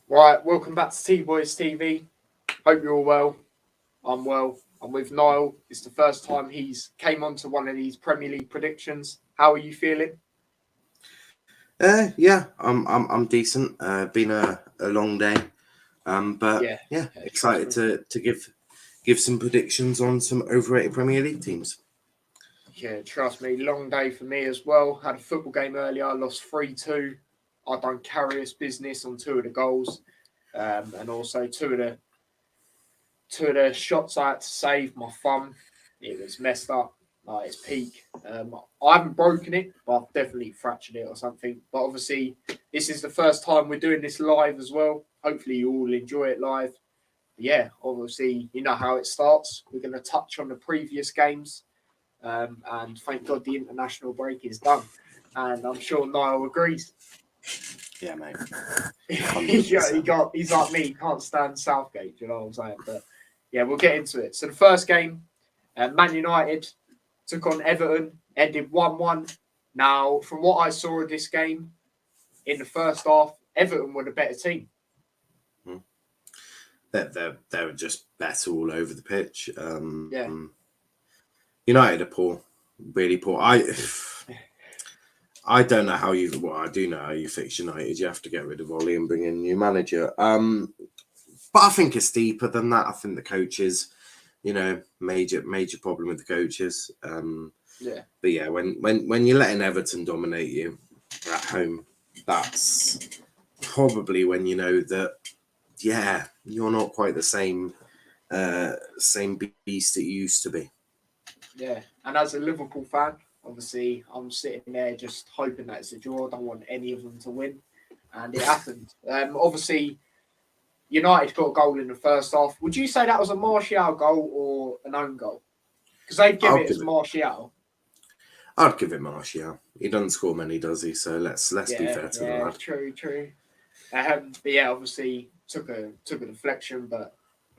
Right, welcome back to T-Boys TV. Hope you're all well. I'm well. I'm with Niall. It's the first time he's came onto one of these Premier League predictions. How are you feeling? Yeah, I'm decent. Been a long day, but Yeah, yeah, trust excited me. to give some predictions on some overrated Premier League teams. Yeah, trust me. Long day for me as well. Had a football game earlier. Lost 3-2. I done careless business on two of the goals, and also two of the shots I had to save. My thumb, it was messed up. Like its peak. I haven't broken it, but I've definitely fractured it or something. But obviously, this is the first time we're doing this live as well. Hopefully, you all enjoy it live. Yeah, obviously, you know how it starts. We're going to touch on the previous games, and thank God the international break is done. And I'm sure Niall agrees. Yeah, mate, he's 100%. like me. He can't stand Southgate. You know what I'm saying? But yeah, we'll get into it. So the first game, Man United took on Everton, ended 1-1. Now, from what I saw of this game in the first half, Everton were the better team. They were just better all over the pitch. Yeah. United are poor, really poor. I don't know how you. Well, I do know how you fix United. You have to get rid of Ollie and bring in a new manager. But I think it's deeper than that. I think the coaches, major problem with the coaches. Yeah. But yeah, when you're letting Everton dominate you at home, that's probably when you know that, yeah, you're not quite the same beast that you used to be. Yeah. And as a Liverpool fan, obviously, I'm sitting there just hoping that it's a draw. I don't want any of them to win. And it happened. Obviously, United got a goal in the first half. Would you say that was a Martial goal or an own goal? Because they'd give I'll it give as it. Martial. I'd give it Martial. He doesn't score many, does he? So let's be Yeah, fair to the yeah, lad. true. But yeah, obviously took a deflection, but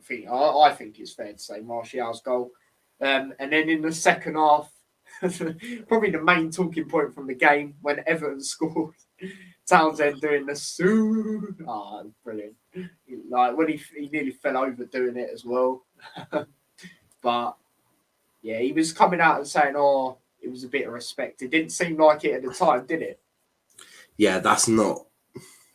I think it's fair to say Martial's goal. And then in the second half, probably the main talking point from the game when Everton scored, Townsend doing the Sue. Ah, brilliant! Like when he nearly fell over doing it as well. But yeah, he was coming out and saying, "Oh, it was a bit of respect." It didn't seem like it at the time, did it? Yeah, that's not.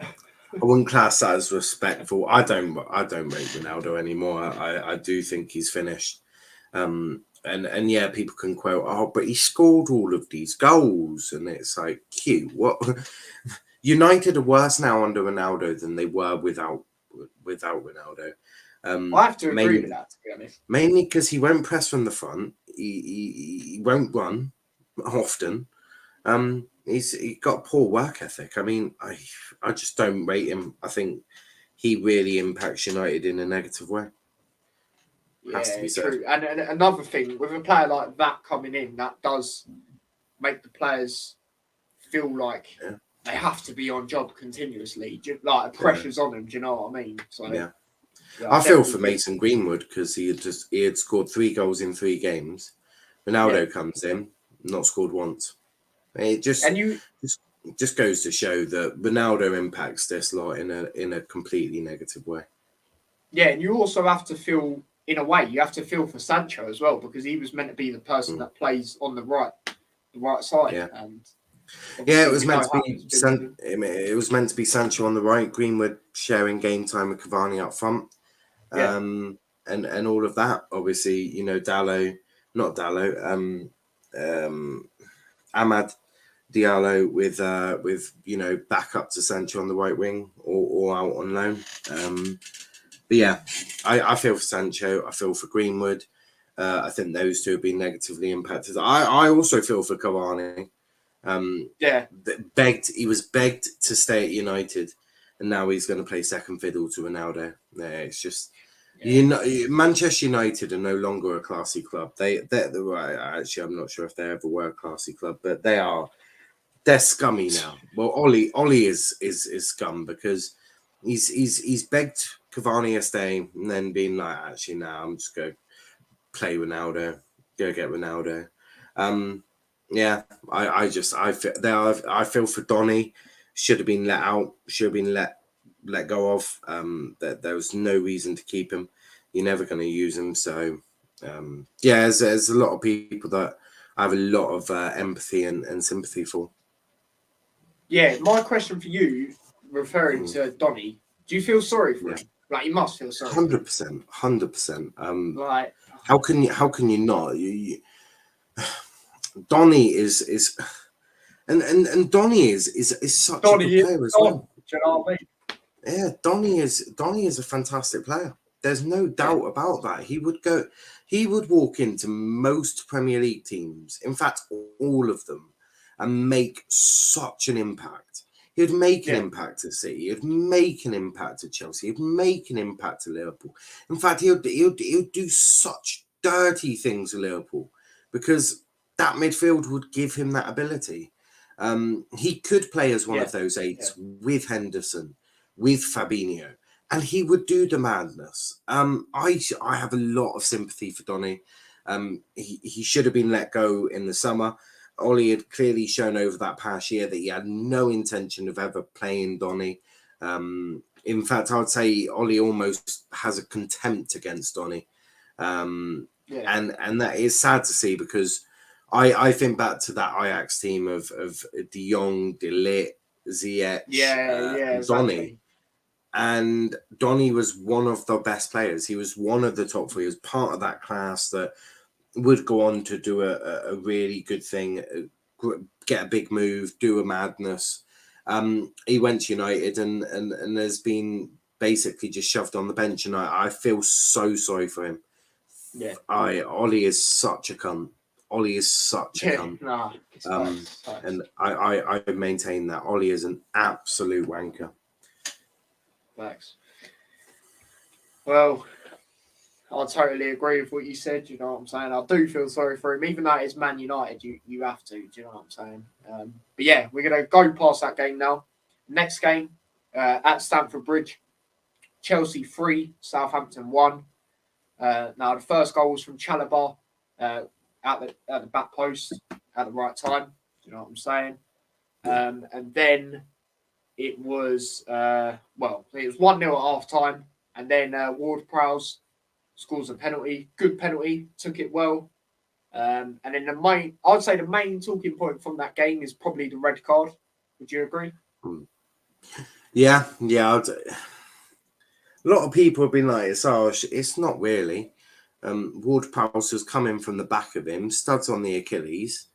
I wouldn't class that as respectful. I don't rate Ronaldo anymore. I do think he's finished. And yeah, people can quote, "Oh, but he scored all of these goals," and it's like, cute. What? United are worse now under Ronaldo than they were without Ronaldo. I have to agree with Mainly that, to be honest. mainly because he won't press from the front. He won't run often. He got poor work ethic. I mean, I just don't rate him. I think he really impacts United in a negative way. Has to Yeah, be said. true. And another thing, with a player like that coming in, that does make the players feel like Yeah, they have to be on job continuously. Like the yeah, pressure's on them. Do you know what I mean? So yeah. yeah, I I feel definitely for think Mason Greenwood because he had scored 3 goals in 3 games. yeah. Ronaldo comes in, not scored once. It And you just just goes to show that Ronaldo impacts this lot in a completely negative way. yeah, and you also have to feel in a way you have to feel for Sancho as well because he was meant to be the person Mm, that plays on the right side, yeah. and Yeah, it obviously was we meant know to how be he's been with him. It was meant to be Sancho on the right, Greenwood sharing game time with Cavani up front, Yeah, and all of that. Obviously, Dallo, not Dallo, um, Ahmad Diallo with back up to Sancho on the right wing or out on loan. But yeah, I feel for Sancho. I feel for Greenwood. I think those two have been negatively impacted. I also feel for Cavani. yeah, He was begged to stay at United, and now he's going to play second fiddle to Ronaldo. Yeah, it's just yeah. Manchester United are no longer a classy club. They're right. Actually, I'm not sure if they ever were a classy club, but they're scummy now. Well, Ollie is scum because he's begged Cavani to stay and then being like, actually, now I'm just going to play Ronaldo, go get Ronaldo. Yeah, I feel for Donny. Should have been let out. Should have been let let go of. That there was no reason to keep him. You're never going to use him. So there's a lot of people that I have a lot of empathy and sympathy for. Yeah, my question for you, referring to Donny, do you feel sorry for him? Like, you must feel sorry. 100%, 100%. Like, how can you not? Donny is and Donny is such a good player as well. Do you know what I mean? Yeah, Donny is a fantastic player. There's no doubt about that. He would walk into most Premier League teams, in fact, all of them, and make such an impact. He'd make an impact at City. He'd make an impact at Chelsea. He'd make an impact at Liverpool. In fact, he'll do such dirty things at Liverpool because that midfield would give him that ability. He could play as one of those eights with Henderson, with Fabinho, and he would do the madness. I have a lot of sympathy for Donny. He should have been let go in the summer. Ollie had clearly shown over that past year that he had no intention of ever playing Donny. In fact, I would say Ollie almost has a contempt against Donny. And that is sad to see because I think back to that Ajax team of De Jong, De Ligt, Ziyech, Donny. And Donny was one of the best players. He was one of the top three. He was part of that class that would go on to do a really good thing, get a big move, do a madness. He went to United and has been basically just shoved on the bench. And I feel so sorry for him. Yeah. Ollie is such a cunt. Ollie is such a cunt. Nah, and I maintain that Ollie is an absolute wanker. Thanks. Well, I totally agree with what you said. You know what I'm saying? I do feel sorry for him, even though it's Man United. You have to. Do you know what I'm saying? But yeah, we're gonna go past that game now. Next game at Stamford Bridge, Chelsea 3, Southampton 1. Now the first goal was from Chalobah at the back post at the right time. Do you know what I'm saying? And then it was 1-0 at half time, and then Ward-Prowse scores a penalty, good penalty, took it well. And then I'd say the main talking point from that game is probably the red card. Would you agree? Yeah. A lot of people have been like, it's not really. Ward-Prowse was coming from the back of him, studs on the Achilles.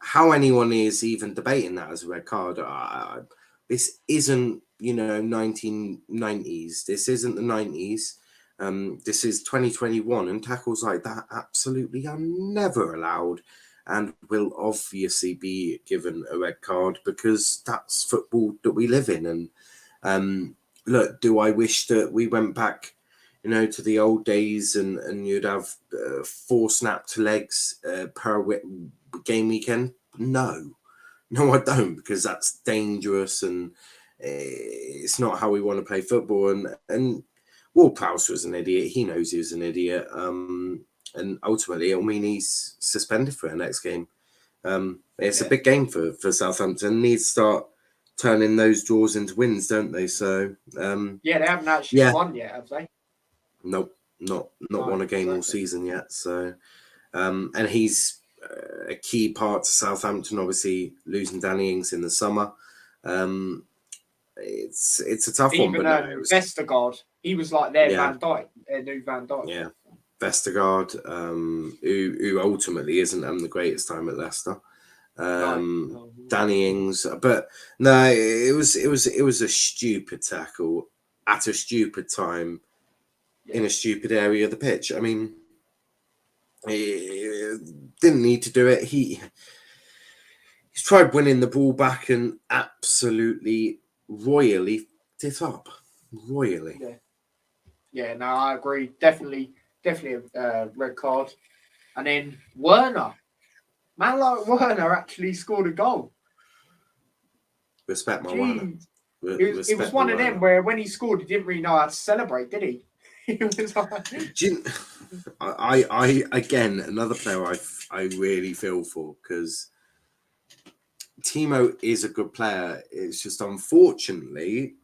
How anyone is even debating that as a red card, this isn't, 1990s. This isn't the 90s. This is 2021, and tackles like that absolutely are never allowed and will obviously be given a red card because that's football that we live in. And look, do I wish that we went back, to the old days and you'd have 4 snapped legs per game weekend? No, I don't, because that's dangerous and it's not how we want to play football. And Ward-Prowse was an idiot. He knows he was an idiot. And ultimately, it'll mean he's suspended for the next game. It's a big game for Southampton. Need to start turning those draws into wins, don't they? So they haven't actually won yet, have they? Nope, not won a game all season yet. So and he's a key part to Southampton. Obviously, losing Danny Ings in the summer. It's a tough one. But Vestergaard, he was like their Van Dijk, their new Van Dijk. Yeah, Vestergaard, who ultimately isn't having the greatest time at Leicester. Danny Ings, but no, it was a stupid tackle at a stupid time in a stupid area of the pitch. I mean, he didn't need to do it. He's tried winning the ball back and absolutely royally it up. Royally. Yeah, no, I agree. Definitely a red card. And then Werner. Man like Werner actually scored a goal. Respect my Werner. It was one of them where when he scored, he didn't really know how to celebrate, did he? I again, another player I really feel for, because Timo is a good player. It's just unfortunately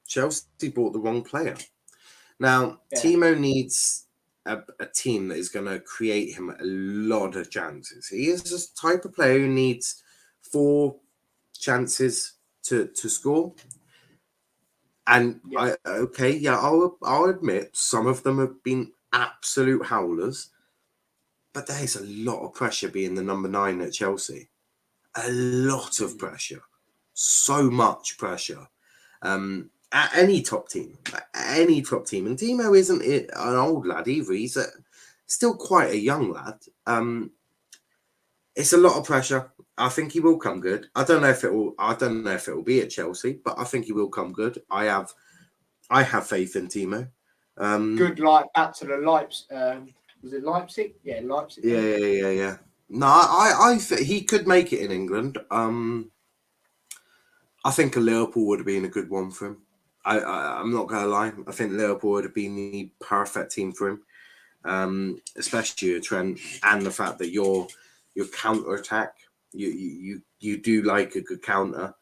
Chelsea bought the wrong player. Now, Timo needs a team that is going to create him a lot of chances. He is the type of player who needs 4 chances to score. And I'll admit some of them have been absolute howlers, but there is a lot of pressure being the number 9 at Chelsea. A lot of pressure, so much pressure. At any top team, and Timo isn't an old lad either. He's still quite a young lad. It's a lot of pressure. I think he will come good. I don't know if it will be at Chelsea, but I think he will come good. I have faith in Timo. Good, like back to the Leipzig. Was it Leipzig? Yeah, Leipzig. Yeah. No, I he could make it in England. I think a Liverpool would have been a good one for him. I'm not gonna lie. I think Liverpool would have been the perfect team for him, especially Trent, and the fact that your counter attack, you do like a good counter.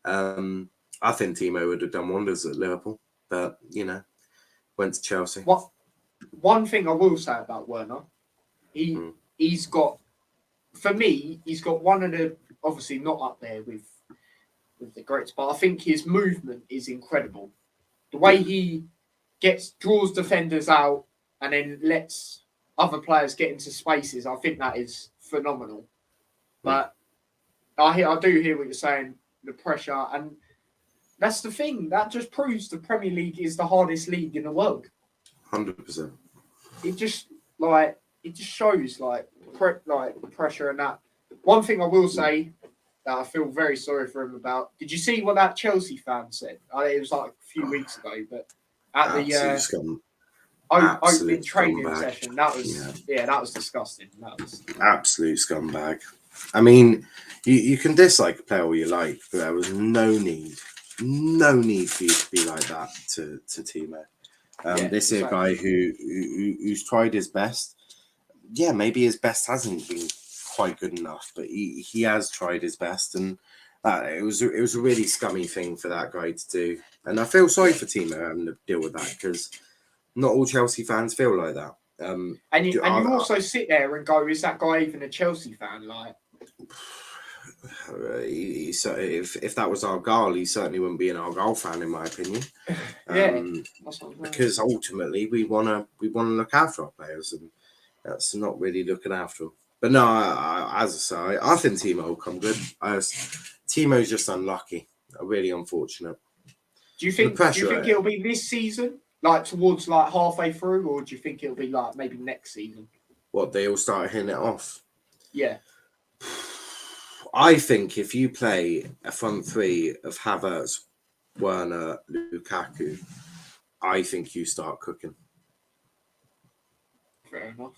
I think Timo would have done wonders at Liverpool, but went to Chelsea. One thing I will say about Werner, he's got, for me, he's got one of the, obviously not up there with the greats, but I think his movement is incredible. The way he draws defenders out and then lets other players get into spaces, I think that is phenomenal. But I do hear what you're saying, the pressure, and that's the thing. That just proves the Premier League is the hardest league in the world. 100%. It just shows the pressure and that. One thing I will say that I feel very sorry for him about. Did you see what that Chelsea fan said? It was like a few weeks ago, but at the opening training session, that was disgusting. That was absolute scumbag. I mean, you can dislike a player all you like, but there was no need for you to be like that to Timo. This is a guy who's tried his best. Yeah, maybe his best hasn't been quite good enough, but he has tried his best, and it was a really scummy thing for that guy to do. And I feel sorry for Timo having to deal with that, because not all Chelsea fans feel like that. And you also sit there and go, is that guy even a Chelsea fan? Like, if that was Argyle, he certainly wouldn't be an Argyle fan, in my opinion. Because ultimately we want to look after our players, and that's not really looking after them. But no, as I say, I think Timo will come good. Timo's just unlucky, really unfortunate. Do you think it'll be this season, like towards like halfway through, or do you think it'll be like maybe next season? What, they all start hitting it off? Yeah. I think if you play a front 3 of Havertz, Werner, Lukaku, I think you start cooking. Fair enough.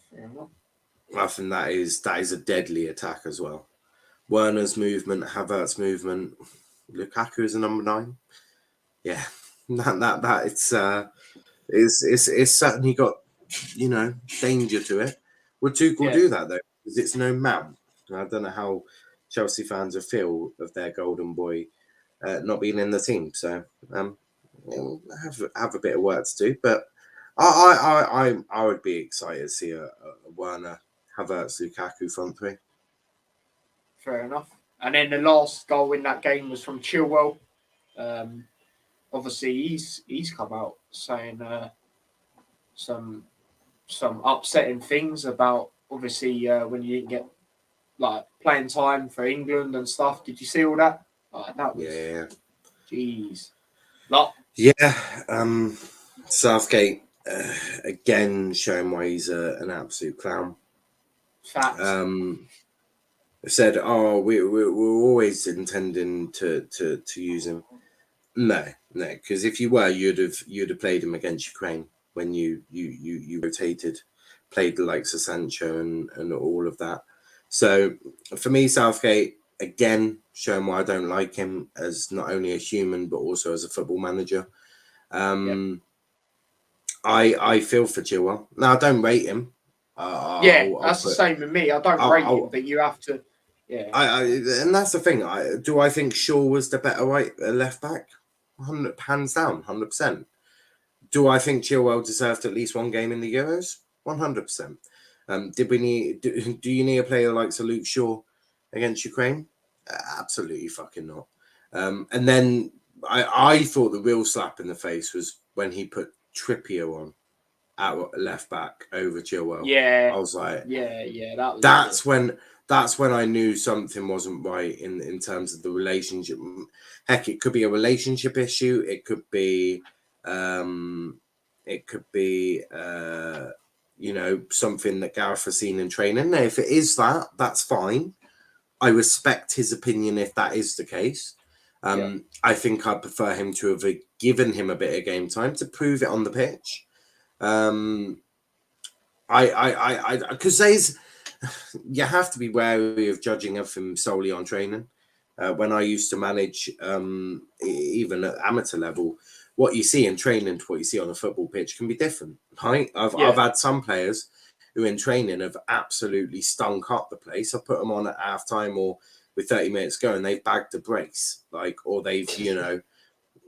I think that is a deadly attack as well. Werner's movement, Havertz's movement, Lukaku is a number 9. Yeah, that it's certainly got danger to it. Would Tuchel do that though? Because it's no Mount. I don't know how Chelsea fans will feel of their golden boy not being in the team. So we'll have a bit of work to do, but I would be excited to see a Werner, Havertz, Lukaku front 3. Fair enough. And then the last goal in that game was from Chilwell. Obviously, he's come out saying some upsetting things about obviously when you didn't get like playing time for England and stuff. Did you see all that? That was jeez. Southgate again showing why he's an absolute clown. Facts. Said, we're always intending to use him. No, because if you were, you'd have played him against Ukraine when you rotated, played the likes of Sancho and all of that. So for me, Southgate again showing why I don't like him as not only a human but also as a football manager. I feel for Chilwell. Now I don't rate him. That's the same with me. I don't rate him, but you have to. Yeah. And that's the thing. Do I think Shaw was the better left back? Hands down, 100%. Do I think Chilwell deserved at least one game in the Euros? 100%. Did we need? Do you need a player like Luke Shaw against Ukraine? Absolutely fucking not. And then I thought the real slap in the face was when he put Trippier on at left back over Chilwell. Yeah. I was like, that's when I knew something wasn't right in terms of the relationship. Heck, it could be a relationship issue. It could be something that Gareth has seen in training. Now, if it is that, that's fine. I respect his opinion if that is the case. I think I'd prefer him to have given him a bit of game time to prove it on the pitch. Because you have to be wary of judging everything solely on training. When I used to manage, even at amateur level, what you see in training to what you see on a football pitch can be different, right? I've had some players who in training have absolutely stunk up the place. I put them on at half time or with 30 minutes go and they've bagged a brace, or they've,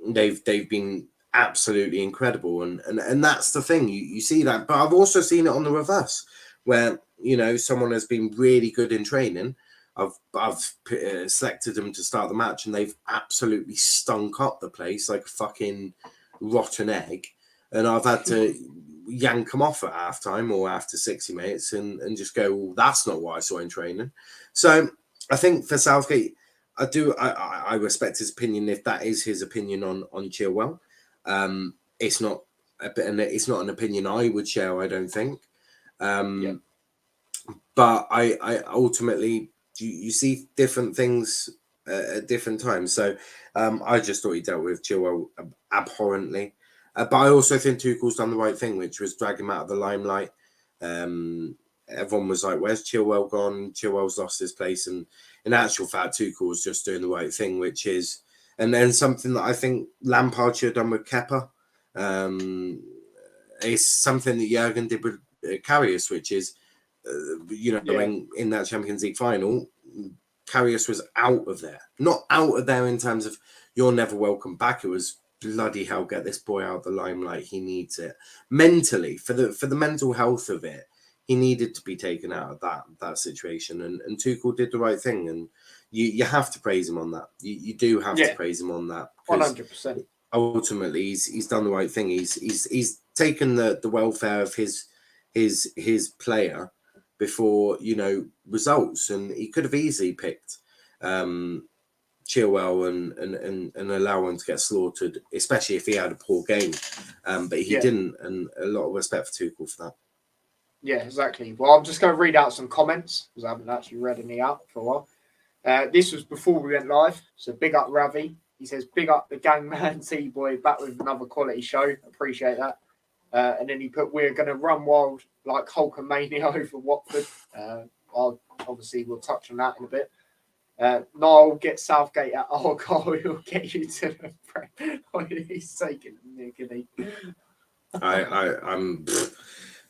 they've been absolutely incredible. And that's the thing, you see that. But I've also seen it on the reverse where, someone has been really good in training. I've selected them to start the match and they've absolutely stunk up the place like a fucking rotten egg. And I've had to yank them off at half time or after 60 minutes and just go, well, that's not what I saw in training. So I think for Southgate, I respect his opinion if that is his opinion on Chilwell. It's not an opinion I would share, I don't think. But I ultimately, you see different things at different times. So I just thought he dealt with Chilwell abhorrently. But I also think Tuchel's done the right thing, which was drag him out of the limelight. Everyone was like, where's Chilwell gone? Chilwell's lost his place. And in actual fact, Tuchel's just doing the right thing, which is, and then something that I think Lampard should have done with Kepa. It's something that Jurgen did with Karius, which is, in that Champions League final, Karius was out of there. Not out of there in terms of you're never welcome back. It was bloody hell, get this boy out of the limelight. He needs it. Mentally, for the mental health of it, he needed to be taken out of that situation. And Tuchel did the right thing. And you have to praise him on that. You do have to praise him on that. 100%. Ultimately, he's done the right thing. He's taken the welfare of his player before results, and he could have easily picked Chilwell and allow him to get slaughtered, especially if he had a poor game. But he didn't, and a lot of respect for Tuchel for that. Yeah, exactly. Well, I'm just going to read out some comments because I haven't actually read any out for a while. This was before we went live, so big up Ravi. He says, big up the Gangman T-Boy, back with another quality show. Appreciate that. And then he put, we're going to run wild like Hulkamania over Watford. Obviously, we'll touch on that in a bit. Niall, get Southgate at Argyle. He'll get you to the prep. He's taking the nick, I'm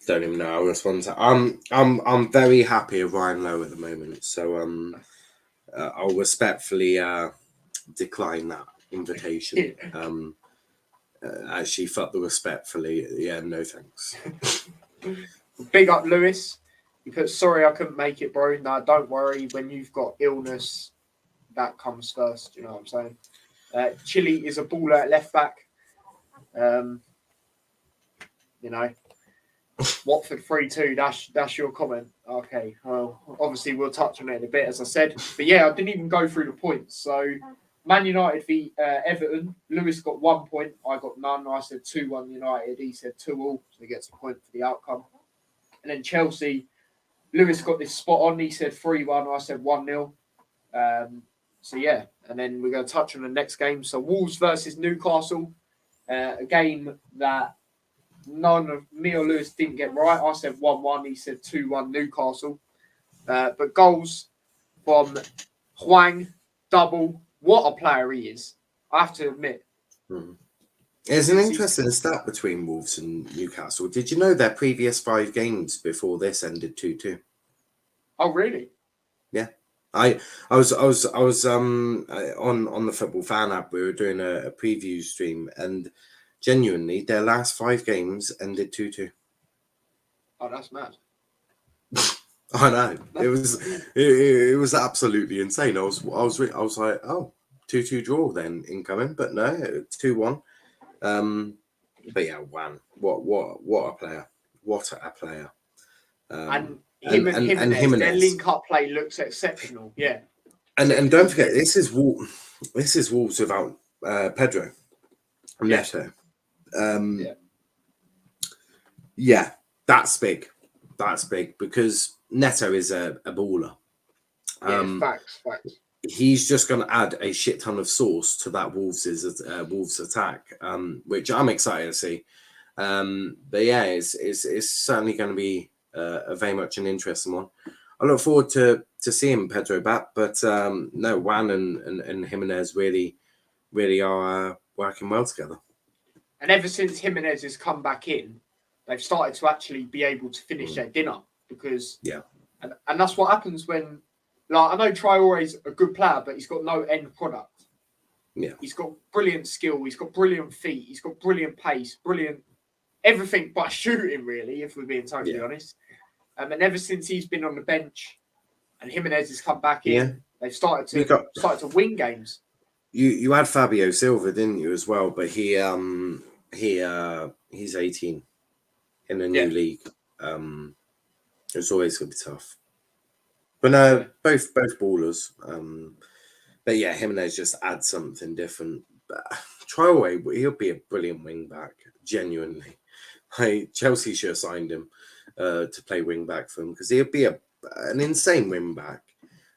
don't even know how to respond to that. I'm very happy with Ryan Lowe at the moment. So I'll respectfully decline that invitation. Actually, fuck the respectfully. Yeah, no thanks. Big up Lewis. He put, sorry I couldn't make it, bro. No, don't worry. When you've got illness, that comes first. You know what I'm saying? Chile is a baller at left back. Watford 3-2. That's your comment. Okay. Well, obviously we'll touch on it in a bit, as I said. But yeah, I didn't even go through the points. So Man United v Everton. Lewis got 1 point. I got none. I said 2-1 United. He said 2-2. So he gets a point for the outcome. And then Chelsea. Lewis got this spot on. He said 3-1. I said 1-0. So yeah. And then we're going to touch on the next game. So Wolves versus Newcastle. A game that none of me or Lewis didn't get right. I said 1-1. He said 2-1 Newcastle. But goals from Hwang, double. What a player he is. I have to admit. There's an interesting stat between Wolves and Newcastle. Did you know their previous 5 games before this ended 2-2? Oh, really? Yeah. I was on the Football Fan app. We were doing a preview stream, and genuinely, their last 5 games ended 2-2. Oh, that's mad. I know it was absolutely insane. I was like, oh, 2-2 draw then incoming, but no, 2-1. But yeah, Wan, what a player! What a player! And Jimenez, their link-up play looks exceptional. Yeah. And don't forget, this is Wolves without Pedro Neto. Yeah, that's big. That's big because Neto is a baller. Facts. He's just going to add a shit ton of sauce to that Wolves attack, which I'm excited to see. But yeah, it's certainly going to be very much an interesting one. I look forward to seeing Pedro back, but no, Wan and Jimenez really are working well together. And ever since Jimenez has come back in, they've started to actually be able to finish their dinner because and that's what happens when, like, I know Traore's a good player, but he's got no end product. Yeah, he's got brilliant skill, he's got brilliant feet, he's got brilliant pace, brilliant everything but shooting, really, if we're being totally honest. And ever since he's been on the bench and Jimenez has come back in, they've started to win games. You had Fabio Silva, didn't you, as well? But he's 18 in a new league. It's always going to be tough. But no, both ballers. But yeah, Jimenez just adds something different. Traore, he'll be a brilliant wing back, genuinely. Like, Chelsea should have signed him to play wing back for him because he'll be an insane wing back.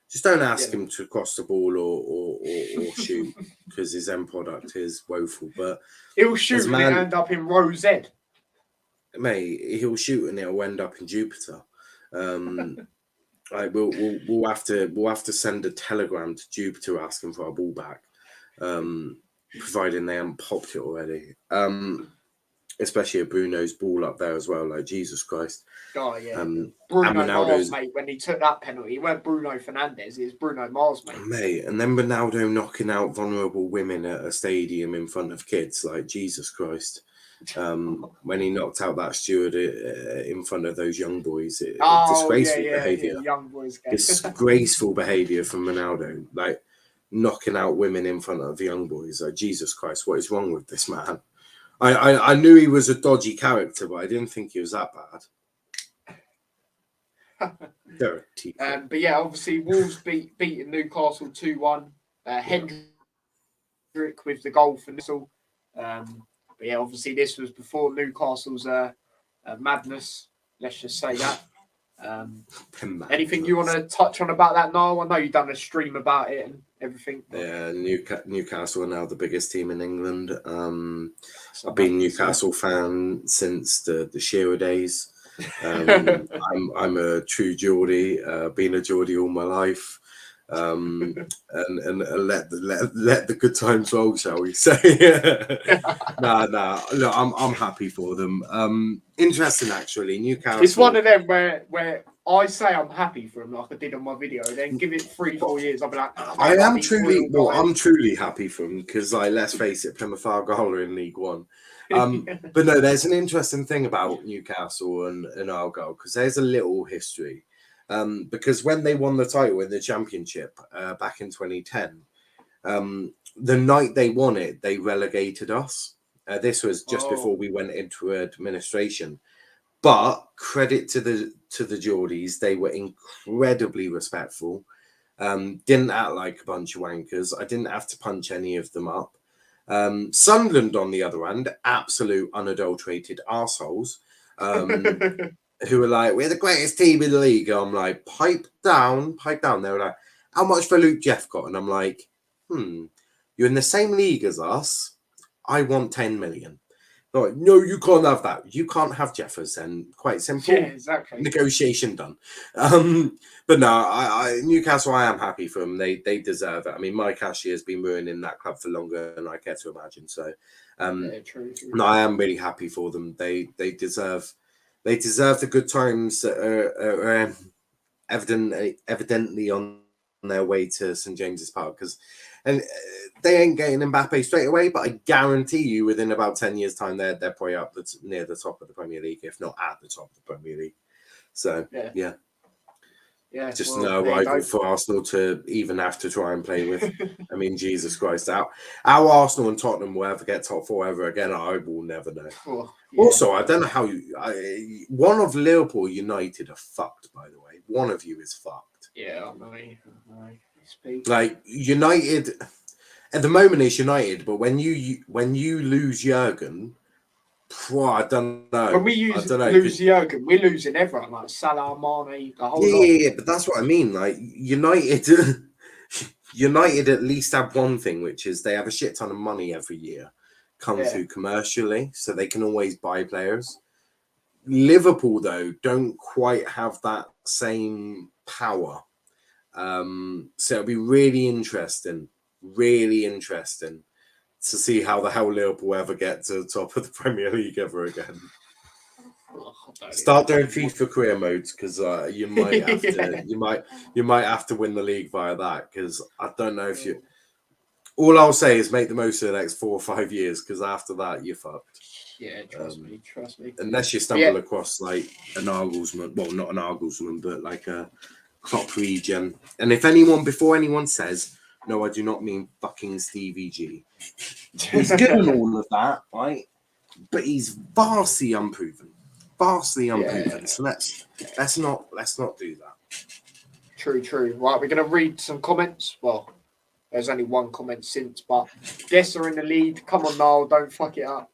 Just don't ask him to cross the ball or shoot because his end product is woeful. But he'll shoot and end up in row Z. Mate, he'll shoot and it'll end up in Jupiter. Like we'll have to send a telegram to Jupiter asking for our ball back, providing they haven't popped it already. Especially a Bruno's ball up there as well. Like, Jesus Christ. Oh yeah, Bruno Mars, mate. When he took that penalty, it weren't Bruno Fernandes. It was Bruno Mars, mate. And then Ronaldo knocking out vulnerable women at a stadium in front of kids. Like, Jesus Christ. When he knocked out that steward in front of those young boys, disgraceful behaviour. Young boys disgraceful behaviour from Ronaldo, like knocking out women in front of young boys. Like, Jesus Christ, what is wrong with this man? I knew he was a dodgy character, but I didn't think he was that bad. Dirty. But yeah, obviously Wolves beating Newcastle 2-1. Hendrick with the goal for Newcastle. But yeah, obviously this was before Newcastle's madness. Let's just say that. Anything you want to touch on about that, Niall? I know you've done a stream about it and everything. Yeah, Newcastle are now the biggest team in England. I've been a Newcastle fan since the Shearer days. I'm a true Geordie. Been a Geordie all my life. And let the good times roll, shall we say? Nah. Look, I'm happy for them. Interesting, actually. Newcastle. It's one of them where I say I'm happy for them, like I did on my video. Then give it 3-4 years, I'll be like, I'm truly happy for them because, like, let's face it, Plymouth Argyle are in League One. But no, there's an interesting thing about Newcastle and Argyle because there's a little history. Because when they won the title in the Championship back in 2010, the night they won it, they relegated us. This was just before we went into administration. But credit to the Geordies, they were incredibly respectful. Didn't act like a bunch of wankers. I didn't have to punch any of them up. Sunderland, on the other hand, absolute unadulterated arseholes. Who were like, we're the greatest team in the league. I'm like, pipe down. They were like, how much for Luke Jeff got? And I'm like, you're in the same league as us. I want 10 million. They're like, no, you can't have that. You can't have Jefferson. Quite simple. Yeah, exactly. Negotiation done. But no, Newcastle, I am happy for them. They deserve it. I mean, Mike Ashley has been ruining that club for longer than I care to imagine. So, true. No, I am really happy for them. They deserve the good times that are evidently on their way to St James's Park and they ain't getting Mbappe straight away, but I guarantee you within about 10 years' time, they're probably up near the top of the Premier League, if not at the top of the Premier League. So, yeah. Just no rival for Arsenal to even have to try and play with. I mean, Jesus Christ. How Arsenal and Tottenham will ever get top four ever again, I will never know. Also, I don't know how one of Liverpool United are fucked, by the way. One of you is fucked. Yeah, I know. Like, United, at the moment it's United, but when you lose Jurgen, I don't know. When we lose Jurgen, we're losing everyone, like Salah, Mane, the whole lot. Yeah, but that's what I mean. Like, United at least have one thing, which is they have a shit ton of money every year come through commercially, so they can always buy players. Liverpool, though, don't quite have that same power. So it'll be really interesting to see how the hell Liverpool ever get to the top of the Premier League ever again. Start doing FIFA career modes, because you might have to you might have to win the league via that, because I don't know if you. All I'll say is make the most of the next 4 or 5 years, because after that you're fucked. Yeah, trust me. Unless you stumble across like an Nagelsmann, well, not an Nagelsmann, but like a Klopp regen. And if before anyone says, no, I do not mean fucking Stevie G. He's good and all of that, right? But he's vastly unproven. Yeah. So let's not do that. True. Right, we're gonna read some comments. Well, there's only one comment since, but guests are in the lead. Come on, Niall, don't fuck it up.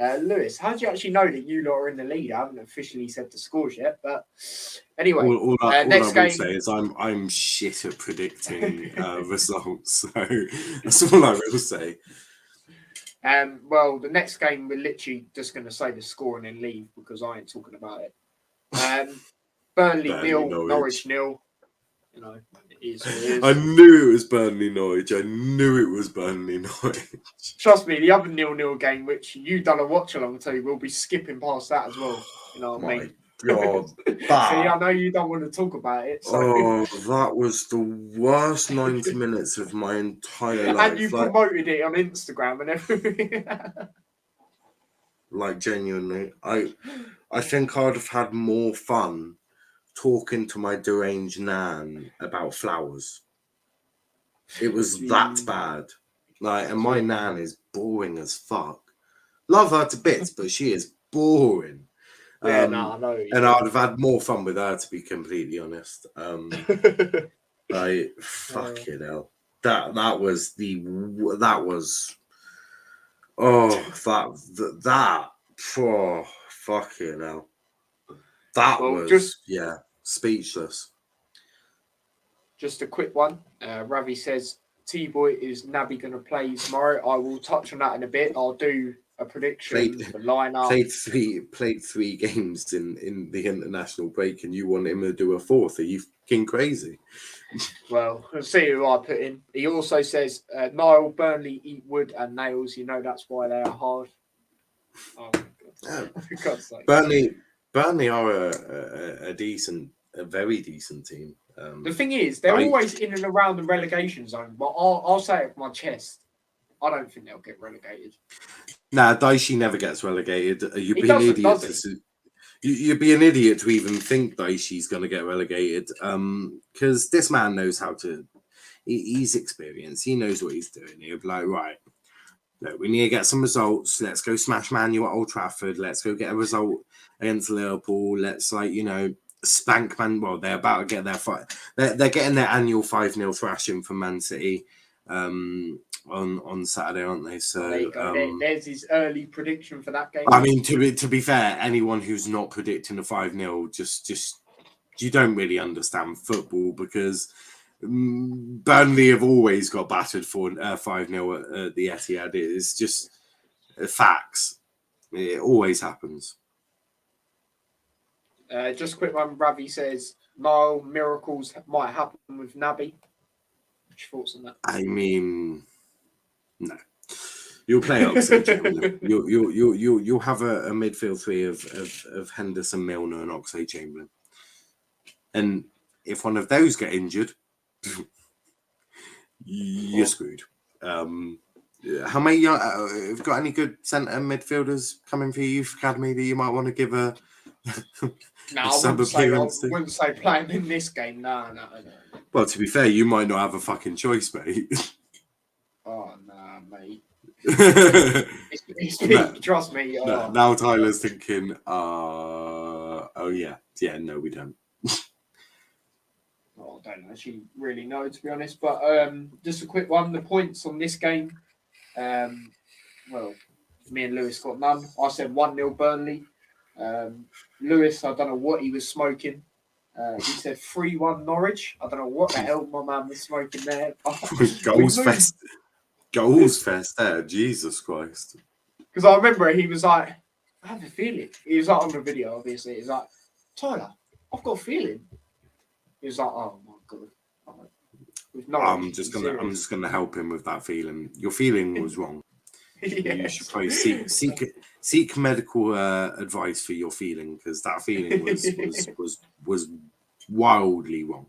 Lewis, how do you actually know that you lot are in the lead? I haven't officially said the scores yet, but anyway. All I will say is I'm shit at predicting results, so that's all I will say. Well, the next game we're literally just going to say the score and then leave, because I ain't talking about it. Burnley 0, Norwich 0. You know, it is what it is. I knew it was Burnley Norwich. Trust me, the other 0-0 game, which you done a watch along to, we'll be skipping past that as well. You know what I mean? God, see, I know you don't want to talk about it. So. Oh, that was the worst 90 minutes of my entire life. And you promoted it on Instagram and everything. Like, genuinely, I think I'd have had more fun talking to my deranged nan about flowers. It was that bad. Like, and my nan is boring as fuck. Love her to bits, but she is boring. Yeah, I know. And I'd have had more fun with her, to be completely honest. Like, fucking hell. That was fucking hell. That was speechless. Just a quick one. Ravi says T-Boy, is Naby going to play tomorrow? I will touch on that in a bit. I'll do a prediction for lineup. Played three games in the international break, and you want him to do a fourth? Are you fucking crazy? Well, let's see who I put in. He also says Niall, Burnley eat wood and nails. You know that's why they are hard. Oh my god! For God's sake. Burnley are a very decent team. The thing is, they're always in and around the relegation zone. But I'll say it with my chest. I don't think they'll get relegated. Nah, Daishi never gets relegated. You'd be an idiot. You'd be an idiot to even think Daishi's going to get relegated. Because this man knows how to. He's experienced. He knows what he's doing. He'll be like, right, look, we need to get some results. Let's go smash Man U at Old Trafford. Let's go get a result against Liverpool. Let's, spank Man. Well, they're about to get their fight. They're getting their annual 5-0 thrashing from Man City on Saturday, aren't they? So there you go. There's his early prediction for that game. I mean, to be fair, anyone who's not predicting a 5-0 just you don't really understand football, because Burnley have always got battered for 5-0 at the Etihad. It's just facts. It always happens. Just a quick one. Ravi says, Niall, miracles might happen with Naby. What's your thoughts on that? I mean, no. You'll play Oxlade-Chamberlain. You'll have a midfield three of Henderson, Milner, and Oxlade-Chamberlain. And if one of those get injured, You're screwed. How many have you got any good centre midfielders coming for your youth academy that you might want to give a No, a I sub appearance to? wouldn't say playing in this game. No. Well, to be fair, you might not have a fucking choice, mate. Oh, nah, mate. No, It's peak, trust me. Oh. now Tyler's thinking, oh yeah, no, we don't. I don't actually really know, to be honest. But just a quick one. The points on this game. Well, me and Lewis got none. I said 1-0 Burnley. Lewis, I don't know what he was smoking. He said 3-1 Norwich. I don't know what the hell my man was smoking there. Goals fest there, Jesus Christ. Because I remember he was like, I have a feeling. He was like on the video, obviously. He's like, Tyler, I've got a feeling. He was like, oh my god. I'm just gonna help him with that feeling. Your feeling was wrong. Yes. You should probably seek medical advice for your feeling, because that feeling was wildly wrong.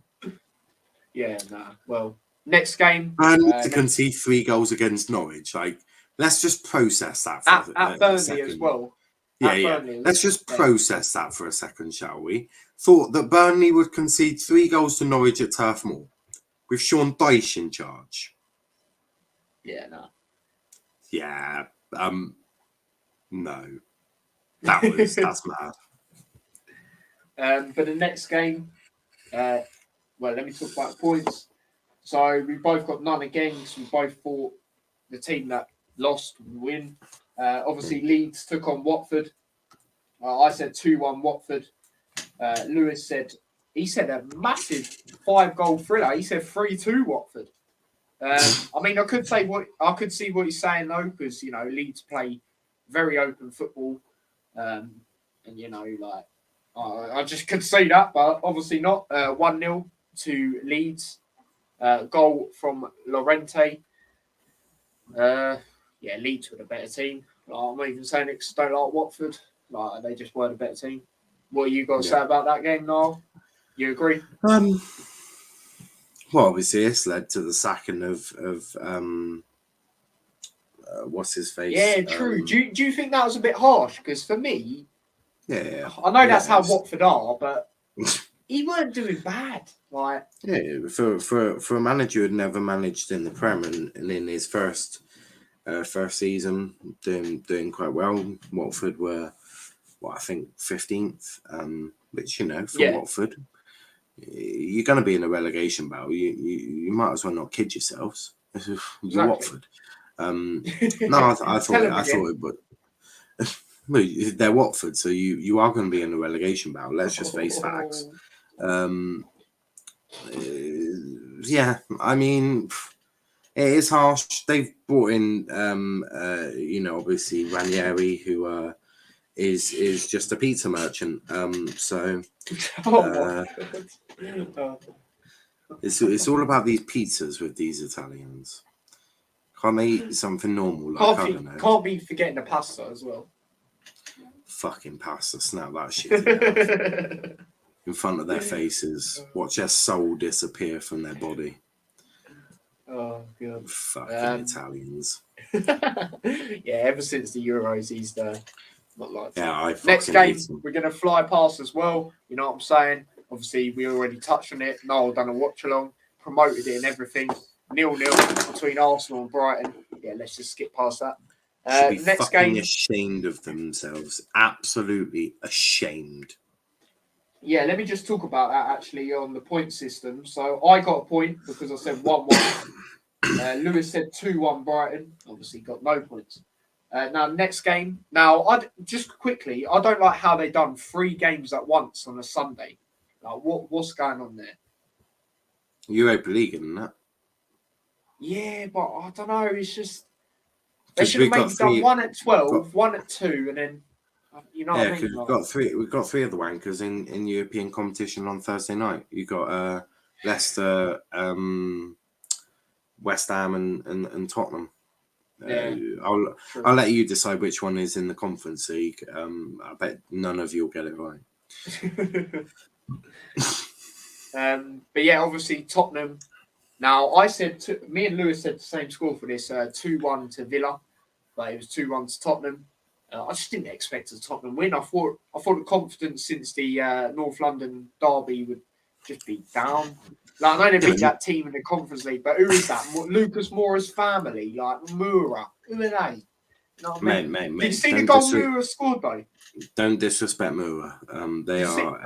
Yeah, nah. Well, next game. And to concede 3 goals against Norwich, like, let's just process that for at Burnley as well. Let's just process that for a second, shall we? Thought that Burnley would concede 3 goals to Norwich at Turf Moor with Sean Dyche in charge. Yeah, no. Yeah, no. That's mad. For the next game, well, let me talk about points. So we both got none again, because we both thought the team that lost would win. Obviously, Leeds took on Watford. I said 2-1 Watford. Lewis said a massive 5-goal thriller. He said 3-2 Watford. I mean, I could see what he's saying though, because Leeds play very open football, and like I just could see that, but obviously not. 1-0 to Leeds. Goal from Llorente. Leeds were the better team. I'm not even saying it because I don't like Watford. Like, they just were the better team. What you got to say about that game, Niall? You agree? Well, obviously, this led to the sacking of what's his face? Yeah, true. Do you think that was a bit harsh? Because for me, I know that's how Watford are, but he weren't doing bad. Like, for a manager who had never managed in the Prem and in his first season, doing quite well. Watford were, I think 15th, which for Watford, you're going to be in a relegation battle. You might as well not kid yourselves. You're Watford. No, I thought it, but they're Watford, so you are going to be in a relegation battle. Let's just face facts. I mean, it is harsh. They've brought in, obviously Ranieri, who is just a pizza merchant. It's all about these pizzas with these Italians. Can't they eat something normal? Like, I don't know. Can't be forgetting the pasta as well. Fucking pasta, snap that shit in front of their faces. Watch their soul disappear from their body. Oh god. Fucking Italians. Ever since the Euros, he's not like that. Next game, we're gonna fly past as well. You know what I'm saying? Obviously, we already touched on it. Niall done a watch along, promoted it and everything. 0-0 between Arsenal and Brighton. Yeah, let's just skip past that. Should be next fucking game, ashamed of themselves. Absolutely ashamed. Yeah, let me just talk about that actually on the point system. So I got a point because I said 1-1. Lewis said 2-1 Brighton. Obviously got no points. Now, next game. Now, just quickly, I don't like how they done 3 games at once on a Sunday. Like, what's going on there? Europa League, isn't that? Yeah, but I don't know. It's just they should have maybe done 1 at 12, 1 at 2, and then you know what I mean. Because we've got 3 of the wankers in European competition on Thursday night. You got Leicester, West Ham, and Tottenham. Yeah, I'll let you decide which one is in the Conference League. I bet none of you will get it right. But yeah, obviously Tottenham Now, me and Lewis said the same score for this, 2-1 to Villa, but it was 2-1 to Tottenham. I just didn't expect a Tottenham win. I thought the confidence since the North London derby would just be down. Like, I know they beat that team in the Conference League, but who is that? Lucas Moura's family, like Moura. Who are they? You know what I mean? Mate, Did you see the goal Moura scored though? Don't disrespect Moura. They are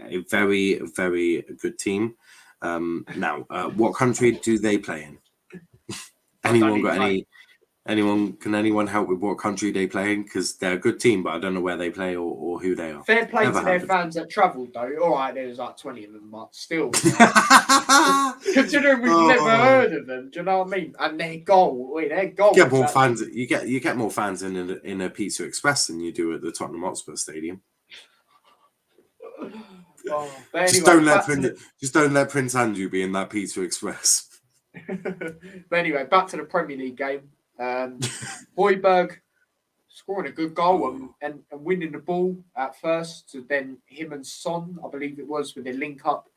a very, very good team. Now, what country do they play in? Can anyone help with what country they play in? Because they're a good team, but I don't know where they play or who they are. Fair play to their fans that travelled though. All right, there was like 20 of them, but still. Considering we've never heard of them, do you know what I mean? And their goal. Get more fans. You get more fans in a Pizza Express than you do at the Tottenham Hotspur Stadium. Anyway, just don't let Prince Andrew be in that Pizza Express. But anyway, back to the Premier League game. Højbjerg scoring a good goal and winning the ball at first. So then him and Son, I believe it was, with their link up.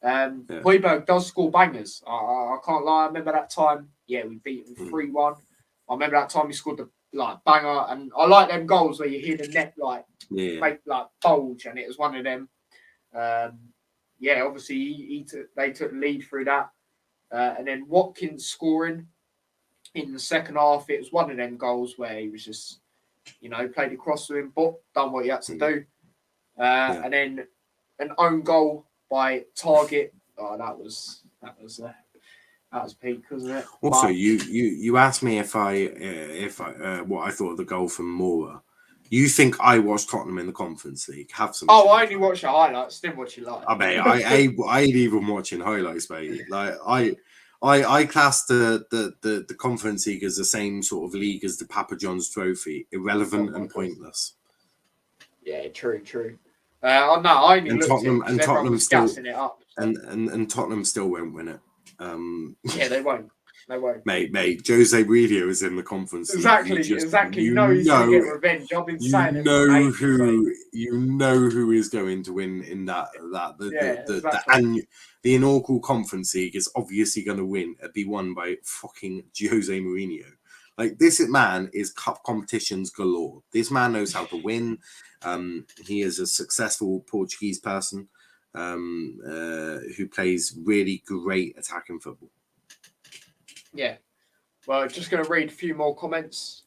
Højbjerg does score bangers. I can't lie. I remember that time. Yeah, we beat him 3-1. I remember that time he scored the banger, and I like them goals where you hear the net make bulge, and it was one of them. Obviously they took the lead through that, and then Watkins scoring in the second half. It was one of them goals where he was just, played across to him, but done what he had to do. And then an own goal by Target. Oh, that was peak, wasn't it? Also, you asked me if I what I thought of the goal from Moura. You think I watched Tottenham in the Conference League? Have some. Oh, I only watched the highlights. Didn't watch it live. I mean, I ain't even watching highlights, mate. Like I class the Conference League as the same sort of league as the Papa John's Trophy, irrelevant and pointless. Yeah, true. I only looked Tottenham, at it was gassing it up. And Tottenham still won't win it. Yeah, they won't. Mate, Jose Mourinho is in the Conference League. Exactly. You know he's going to get revenge. I've been saying it. You know who is going to win in that. The inaugural Conference League is obviously going to be won by fucking Jose Mourinho. Like, this man is cup competitions galore. This man knows how to win. He is a successful Portuguese person who plays really great attacking football. Yeah. Well, just going to read a few more comments.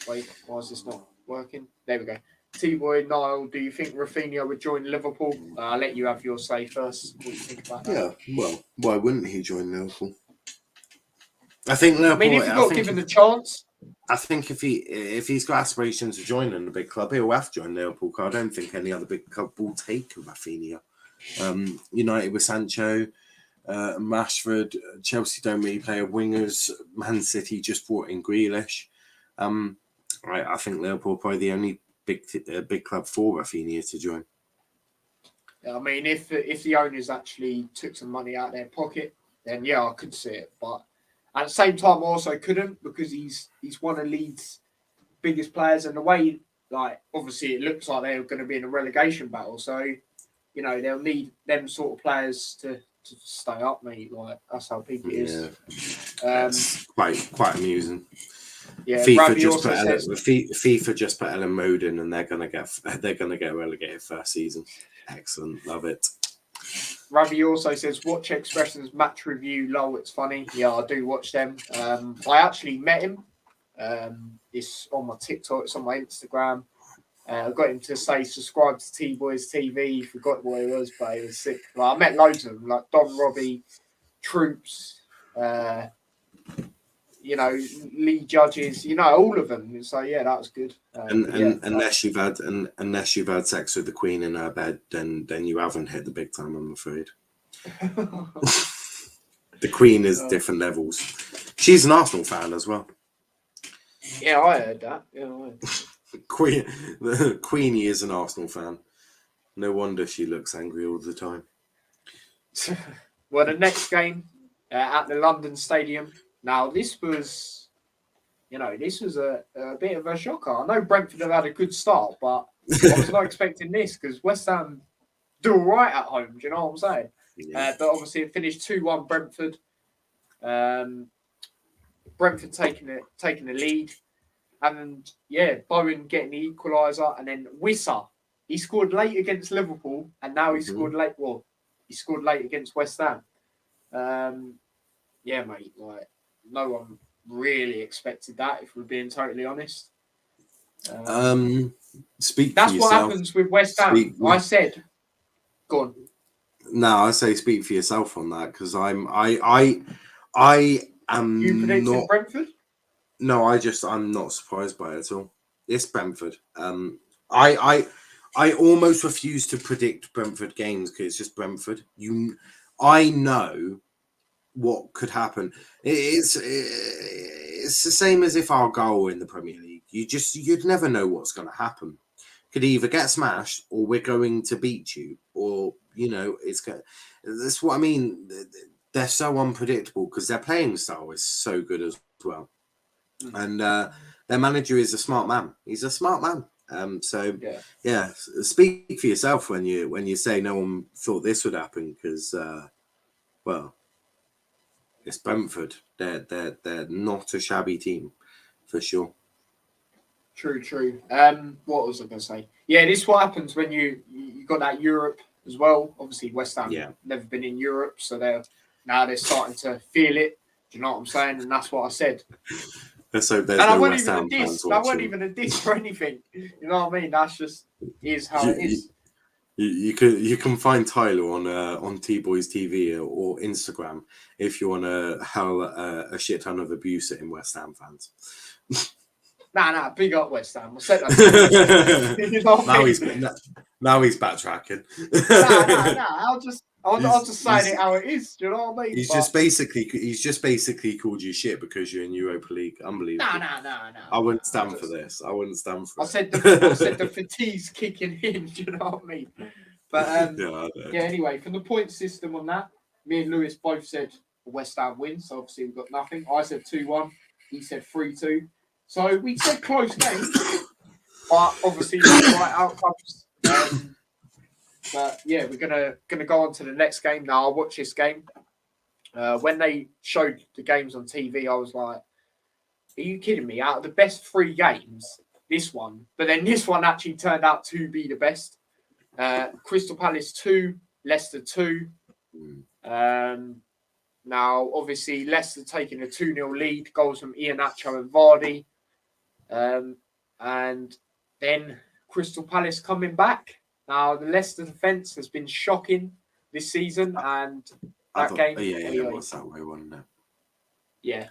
Wait, why is this not working? There we go. T-Boy, NIALL, do you think Rafinha would join Liverpool? I'll let you have your say first. What do you think about that? Yeah, well, why wouldn't he join Liverpool? I think Liverpool... I mean, if he got given the chance... I think if he's got aspirations to join in a big club, he'll have to join Liverpool. I don't think any other big club will take Rafinha. United with Sancho, Rashford, Chelsea don't really play wingers. Man City just brought in Grealish. I think Liverpool are probably the only big club for Rafinha to join. I mean, if the owners actually took some money out of their pocket, then yeah, I could see it. But at the same time, I also couldn't, because he's one of Leeds' biggest players, and the way, obviously it looks like they're going to be in a relegation battle. So, they'll need them sort of players to stay up, mate. That's how peak it is. It's quite amusing. Yeah, FIFA just put Ellen Mode in, and they're gonna get relegated first season. Excellent, love it. Ravi also says, watch Expression's match review. Lol, it's funny. Yeah, I do watch them. I actually met him. It's on my TikTok. It's on my Instagram. I got him to say subscribe to T-Boys TV. He forgot what it was, but it was sick. I met loads of them, like Don Robbie, Troops, Lee Judges, all of them. So yeah, that was good. Unless you've had sex with the Queen in her bed, then you haven't hit the big time, I'm afraid. The Queen is different levels. She's an Arsenal fan as well. Yeah, I heard that. Yeah, Queenie is an Arsenal fan. No wonder she looks angry all the time. Well, the next game at the London Stadium. Now, this was a bit of a shocker. I know Brentford have had a good start, but I was not expecting this, because West Ham do all right at home. Do you know what I'm saying? Yeah. But obviously it finished 2-1 Brentford. Brentford taking the lead. And yeah, Bowen getting the equaliser, and then Wissa, he scored late against Liverpool, and now he scored late. Well, he scored late against West Ham. Yeah, mate, like no one really expected that. If we're being totally honest, Speak that's for what yourself. happens with West Ham. I said, go on. No, I say speak for yourself on that because I am You predicted not. Brentford? No, I'm not surprised by it at all. It's Brentford. I almost refuse to predict Brentford games because it's just Brentford. I know what could happen. It's the same as if Argyle were in the Premier League. You'd never know what's going to happen. Could either get smashed or we're going to beat you, or that's what I mean. They're so unpredictable because their playing style is so good as well. And their manager is a smart man. He's a smart man. Yeah, speak for yourself when you say no one thought this would happen because, well, it's Brentford. They're not a shabby team, for sure. True. What was I going to say? Yeah, this is what happens when you got that Europe as well. Obviously, West Ham never been in Europe, so they're starting to feel it. Do you know what I'm saying? And that's what I said. Let's hope there's no West Ham fans watching. That wasn't even a diss or anything. You know what I mean? That's just how it is. You can find Tyler on T Boys TV or Instagram if you want to hurl a shit ton of abuse at West Ham fans. Nah, big up West Ham. I said that. You know now he's backtracking. I'll just say it how it is. Do you know what I mean? He's just basically called you shit because you're in Europa League. Unbelievable. Nah. I wouldn't stand for this. I wouldn't stand for it. I said the fatigue's kicking in. Do you know what I mean? But yeah. Anyway, from the point system on that, me and Lewis both said West Ham win. So obviously we've got nothing. I said 2-1. He said 3-2. So we said close games, but obviously the right outcomes. But yeah, we're gonna go on to the next game now. I'll watch this game. When they showed the games on TV, I was like, "Are you kidding me?" Out of the best 3 games, this one. But then this one actually turned out to be the best. Crystal Palace 2, Leicester 2. Now, obviously, Leicester taking a 2-0 lead. Goals from Iheanacho and Vardy. And then Crystal Palace coming back. Now, the Leicester defence has been shocking this season, and that game... Yeah, what's that way, wasn't it? Yeah.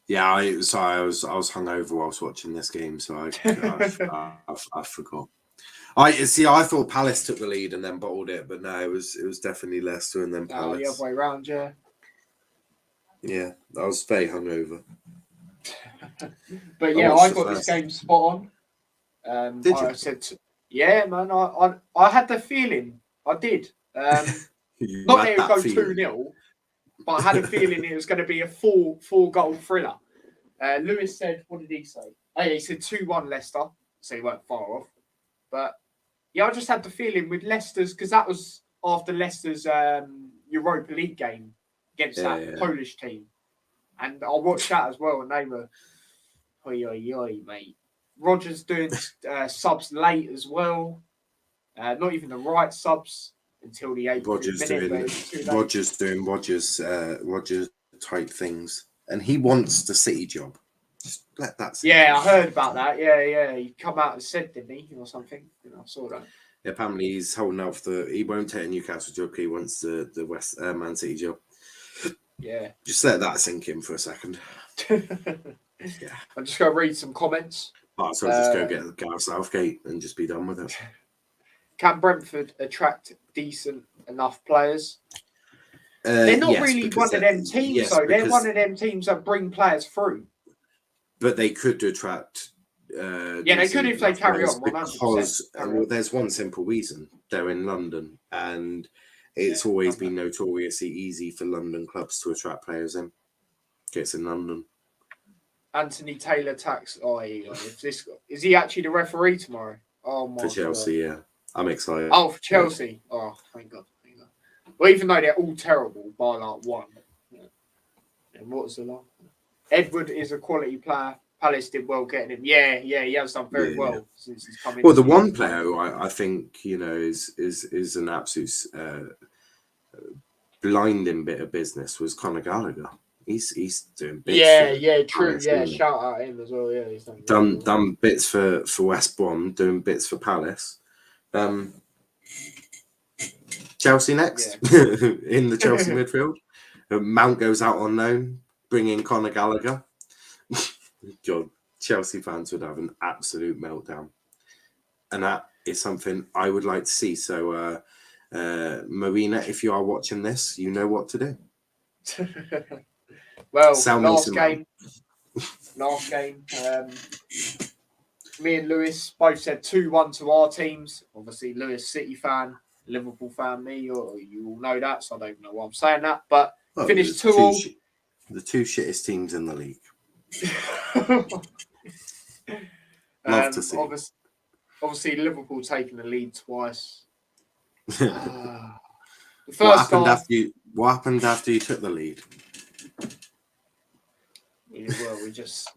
Yeah, I was hungover whilst watching this game, so I forgot. I thought Palace took the lead and then bottled it, but no, it was definitely Leicester and then Palace. The other way around, yeah. Yeah, I was very hungover. But yeah, I got this game spot on. Did you? I said, yeah, man, I had the feeling. I did. Not that it would go 2-0, but I had a feeling it was going to be a four-goal thriller. Lewis said, what did he say? Oh, yeah, he said 2-1 Leicester, so he weren't far off. But yeah, I just had the feeling with Leicester's, because that was after Leicester's Europa League game against that Polish team. And I watched that as well, and they were, oi, mate. Rodgers doing subs late as well. Not even the right subs until the 80th minute. Rodgers doing Rodgers type things. And he wants the City job. Just let that sit. Yeah, I heard about that. Yeah. He come out and said, didn't he? Or something. I saw that. Yeah, apparently he's holding out for he won't take a Newcastle job, he wants the West Man City job. Yeah. Just let that sink in for a second. Yeah. I'm just going to read some comments. Might as well just go get Gareth Southgate and just be done with it. Can Brentford attract decent enough players? They're not really one of them teams, though. They're one of them teams that bring players through. But they could attract... they could if they carry on. Because there's one simple reason. They're in London. And it's always been notoriously easy for London clubs to attract players in. It's in London. Anthony Taylor tax. Is he actually the referee tomorrow? Oh my God. For Chelsea, yeah. I'm excited. Oh, for Chelsea. Oh, thank God. Well, even though they're all terrible by like one. Yeah. And what was the last? Edward is a quality player. Palace did well getting him. Yeah, he has done very well since he's come in. Well, the one player who I think is an absolute blinding bit of business was Conor Gallagher. He's doing bits. True. Palace, shout out him as well. Yeah, he's done bits for West Brom, doing bits for Palace. Chelsea next in the Chelsea midfield. Mount goes out on loan, bring in Conor Gallagher. God, Chelsea fans would have an absolute meltdown, and that is something I would like to see. So, Marina, if you are watching this, you know what to do. Well, last game. Me and Lewis both said 2-1 to our teams. Obviously, Lewis City fan, Liverpool fan, me. You all know that, so I don't even know why I'm saying that. But finished 2-2. The two shittest teams in the league. Love to see. Obviously, Liverpool taking the lead twice. The first what happened after you took the lead? Well, we just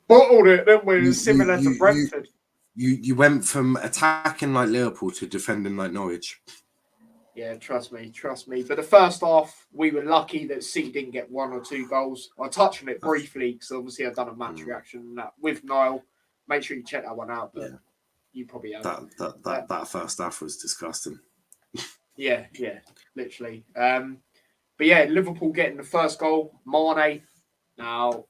bottled it, didn't we? Similar to Brentford. You went from attacking like Liverpool to defending like Norwich. Yeah, trust me. But the first half, we were lucky that City didn't get 1 or 2 goals. I touched on it briefly because obviously I've done a match reaction with NIALL. Make sure you check that one out. But you probably have. That first half was disgusting. Yeah, literally. But yeah, Liverpool getting the first goal. Mane. Now,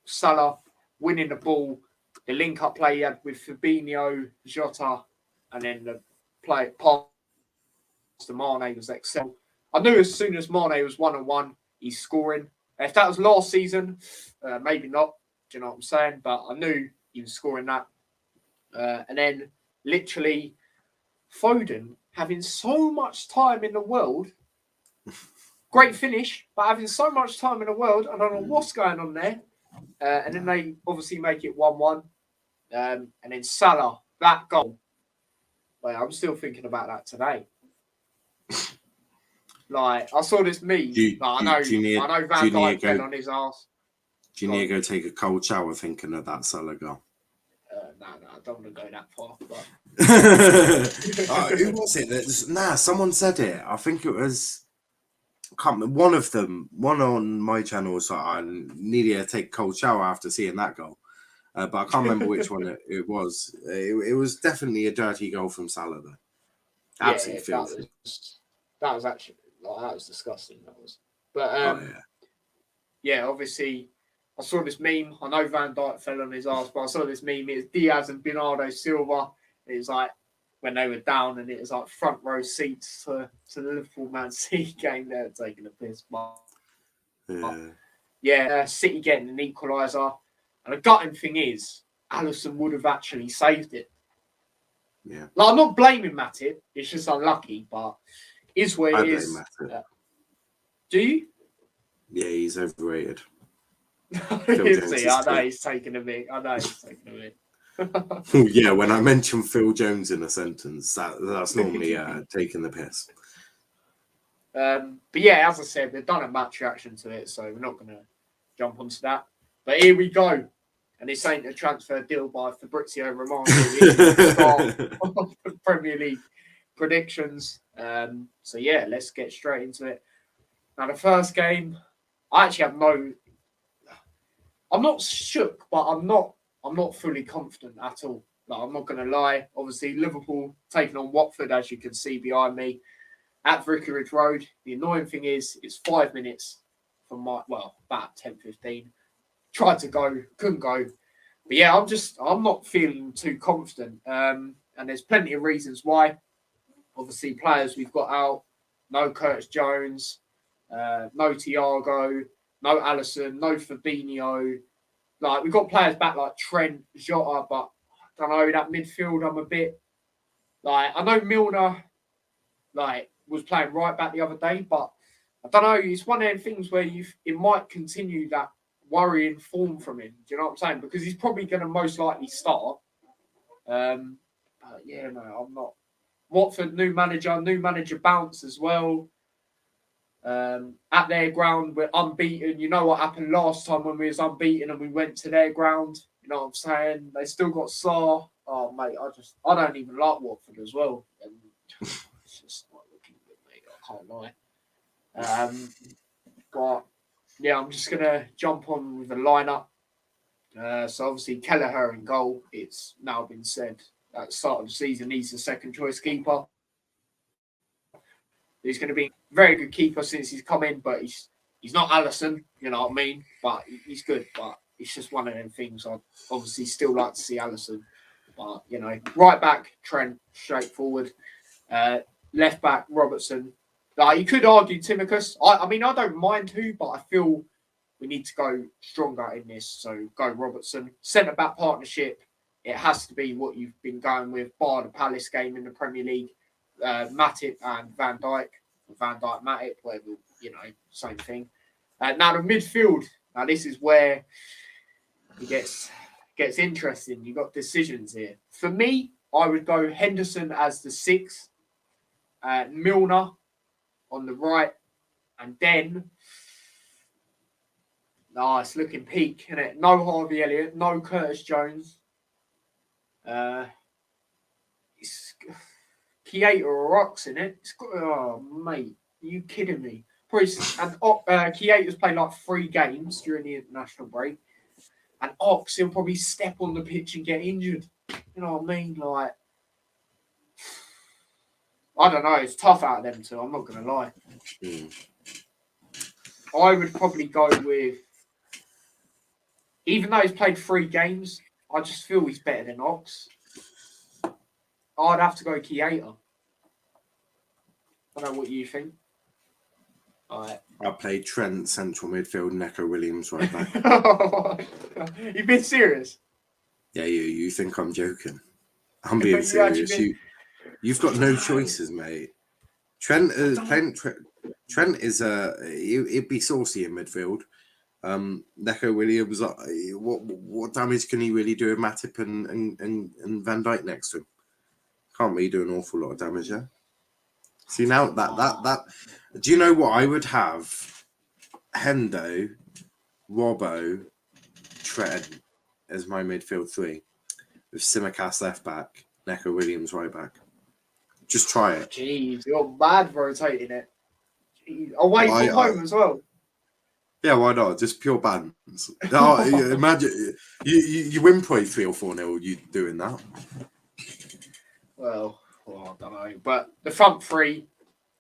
Salah winning the ball. The link-up play he had with Fabinho, Jota, and then the play pass to Mane was excellent. I knew as soon as Mane was 1-on-1, he's scoring. If that was last season, maybe not. Do you know what I'm saying? But I knew he was scoring that. And then literally Foden having so much time in the world. Great finish, but having so much time in the world, I don't know what's going on there. And then they obviously make it 1-1. And then Salah, that goal. Like, I'm still thinking about that today. Like, I saw this meme. I know Van Dijk fell on his arse. Do you need to go take a cold shower thinking of that Salah goal? No, I don't want to go that far. But... who was it? Someone said it. I think it was... one of them, one on my channel was like, I needed to take a cold shower after seeing that goal. But I can't remember which one it was. It was definitely a dirty goal from Salah, though. Absolutely filthy. That was actually, that was disgusting. That was. But, obviously, I saw this meme. I know Van Dijk fell on his arse, but I saw this meme. It's Diaz and Bernardo Silva. It was like, when they were down, and it was like front row seats to the Liverpool Man City game. They were taking a piss. City getting an equaliser. And the gutting thing is, Alisson would have actually saved it. Yeah. Like, I'm not blaming Matip. It's just unlucky, but is where it is. Do you? Yeah, he's overrated. I know he's taking a bit. Yeah, when I mention Phil Jones in a sentence, that's normally taking the piss. But yeah, as I said, they've done a match reaction to it, so we're not going to jump onto that. But here we go. And this ain't a transfer deal by Fabrizio Romano. Premier League predictions. So yeah, let's get straight into it. Now, the first game, I actually have I'm not shook, but I'm not fully confident at all. Like, I'm not going to lie. Obviously, Liverpool taking on Watford, as you can see behind me, at Vicarage Road. The annoying thing is, it's 5 minutes from about 10-15. Tried to go, couldn't go. But yeah, I'm not feeling too confident. And there's plenty of reasons why. Obviously, players we've got out. No Curtis Jones. No Thiago. No Alisson. No Fabinho. Like, we've got players back like Trent, Jota, but I don't know, that midfield, I'm a bit... Like, I know Milner, was playing right back the other day, but I don't know, it's one of them things where it might continue that worrying form from him. Do you know what I'm saying? Because he's probably going to most likely start. But yeah, no, Watford, new manager bounce as well. At their ground, we're unbeaten. You know what happened last time when we was unbeaten and we went to their ground? You know what I'm saying? They still got Sarr. Oh, mate, I don't even like Watford as well. And it's just not looking good, mate. I can't lie. But yeah, I'm just gonna jump on with the lineup. So obviously Kelleher in goal. It's now been said at the start of the season he's the second choice keeper. He's going to be a very good keeper since he's come in, but he's not Alisson, you know what I mean? But he's good, but it's just one of them things. I'd obviously still like to see Alisson. But, you know, right back, Trent, straightforward. Left back, Robertson. You could argue Timicus. I mean, I don't mind who, but I feel we need to go stronger in this. So go Robertson. Centre back partnership. It has to be what you've been going with, bar the Palace game in the Premier League. Matip and Van Dijk, Matip, whatever, you know, same thing. Now the midfield. Now this is where it gets interesting. You've got decisions here. For me, I would go Henderson as the 6, Milner on the right, and then it's looking peak, isn't it? No Harvey Elliott, no Curtis Jones. It's Keita or Ox in it. Oh, mate, are you kidding me? And Keita's played like 3 games during the international break. And Ox, he'll probably step on the pitch and get injured. You know what I mean? Like, I don't know. It's tough out of them two. I'm not going to lie. I would probably go with, even though he's played 3 games, I just feel he's better than Ox. I'd have to go Keita. I don't know what you think. All right. I played Trent central midfield, Neco Williams right back. You've been serious? Yeah, you think I'm joking? I'm being serious. You've got no choices, mate. Trent is he'd be saucy in midfield. Neco Williams, what damage can he really do with Matip and Van Dijk next to him? Can't really do an awful lot of damage, yeah. See now that do you know what I would have? Hendo, Robbo, Trent as my midfield 3, with Simicast left back, Neco Williams right back. Just try it. Jeez, you're bad rotating it. Jeez. Away from home as well. Yeah, why not? Just pure bands. No, imagine you win probably 3 or 4-0. You doing that? Well, I don't know. But the front 3,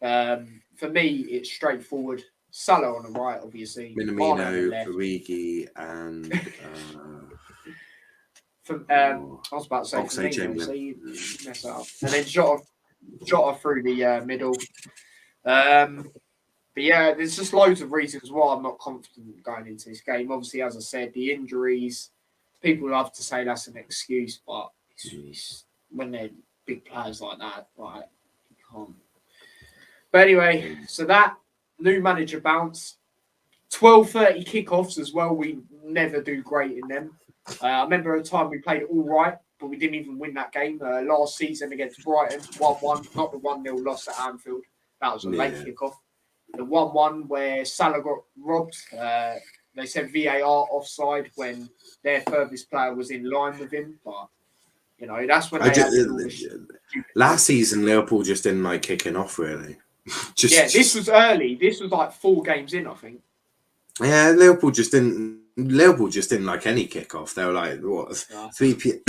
for me, it's straightforward. Salah on the right, obviously. Minamino, Origi, and I was about to say Firmino, so you mess that up. And then Jota through the middle. But yeah, there's just loads of reasons why I'm not confident going into this game. Obviously, as I said, the injuries. People love to say that's an excuse, but it's when they're big players like that, like, you can't. But anyway, so that new manager bounce, 12:30 kickoffs as well. We never do great in them. I remember a time we played all right, but we didn't even win that game last season against Brighton, 1-1, not the 1-0 loss at Anfield. That was a late kickoff. The 1-1 where Salah got robbed. They said VAR offside when their furthest player was in line with him, but you know, that's when last season Liverpool just didn't like kicking off really. This was early. This was like 4 games in, I think. Yeah, Liverpool just didn't like any kickoff. They were like, what, 3 p.m.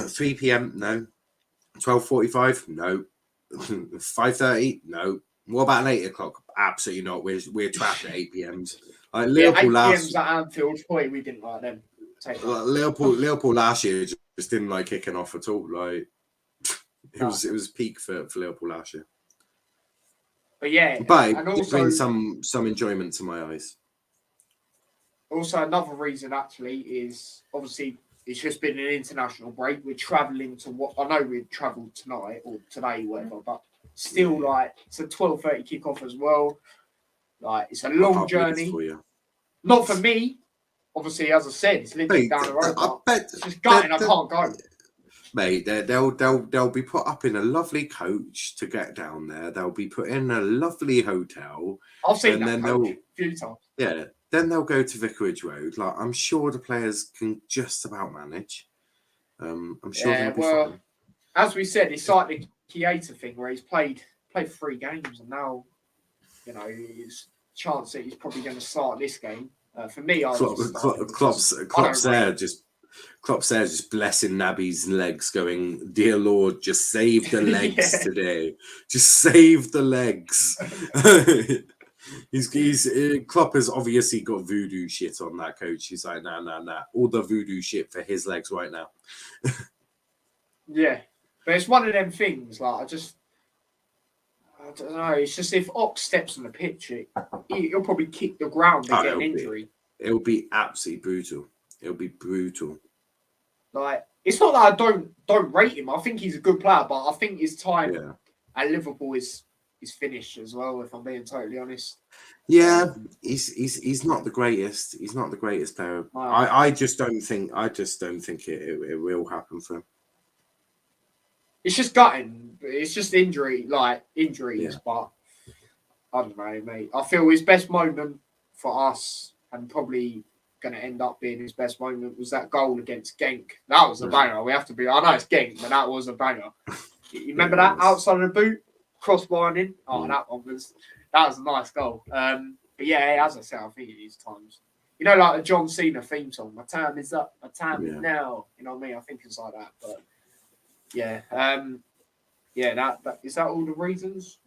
3 p.m. No. 12:45? No. 5:30? No. What about an 8 o'clock? Absolutely not. We're trapped at 8 p.m.s. Like Liverpool 8 p.m.s at Anfield. Boy, we didn't like them. Liverpool last year just didn't like kicking off at all. Like it was peak for Liverpool last year. But yeah, but it brings some enjoyment to my eyes. Also, another reason actually is obviously it's just been an international break. We're travelling to what I know we travelled tonight or today, whatever, but still, like, it's a 12:30 kickoff as well. Like, it's a long journey. Not for me. Obviously, as I said, it's literally down the road. It's just gutting. I can't go. Mate, they'll be put up in a lovely coach to get down there. They'll be put in a lovely hotel. I've seen And that then coach a few times. Yeah, then they'll go to Vicarage Road. Like, I'm sure the players can just about manage. I'm sure they'll be fine. As we said, it's like the Chiesa thing where he's played 3 games and now, you know, it's chance that he's probably going to start this game. For me, Klopp's there just blessing Naby's legs, going, "Dear Lord, just save the legs today. Just save the legs." Klopp has obviously got voodoo shit on that coach. He's like, nah. All the voodoo shit for his legs right now. Yeah, but it's one of them things. Like, I don't know. It's just if Ox steps on the pitch, he'll probably kick the ground and get an injury. It'll be absolutely brutal. It'll be brutal. Like, it's not that I don't rate him. I think he's a good player, but I think his time at Liverpool is finished as well. If I'm being totally honest. Yeah, he's not the greatest. He's not the greatest player. No. I just don't think it will happen for him. It's just gutting. It's just injuries. Yeah. But I don't know, mate. I feel his best moment for us, and probably going to end up being his best moment, was that goal against Genk. That was a banger. We have to be. I know it's Genk, but that was a banger. You remember that outside of the boot, crossbar in? Oh, that was a nice goal. But yeah, as I said, I think it is times. You know, like the John Cena theme song. My time is up. My time is now. You know what I mean? I think it's like that. But yeah, that is that all the reasons?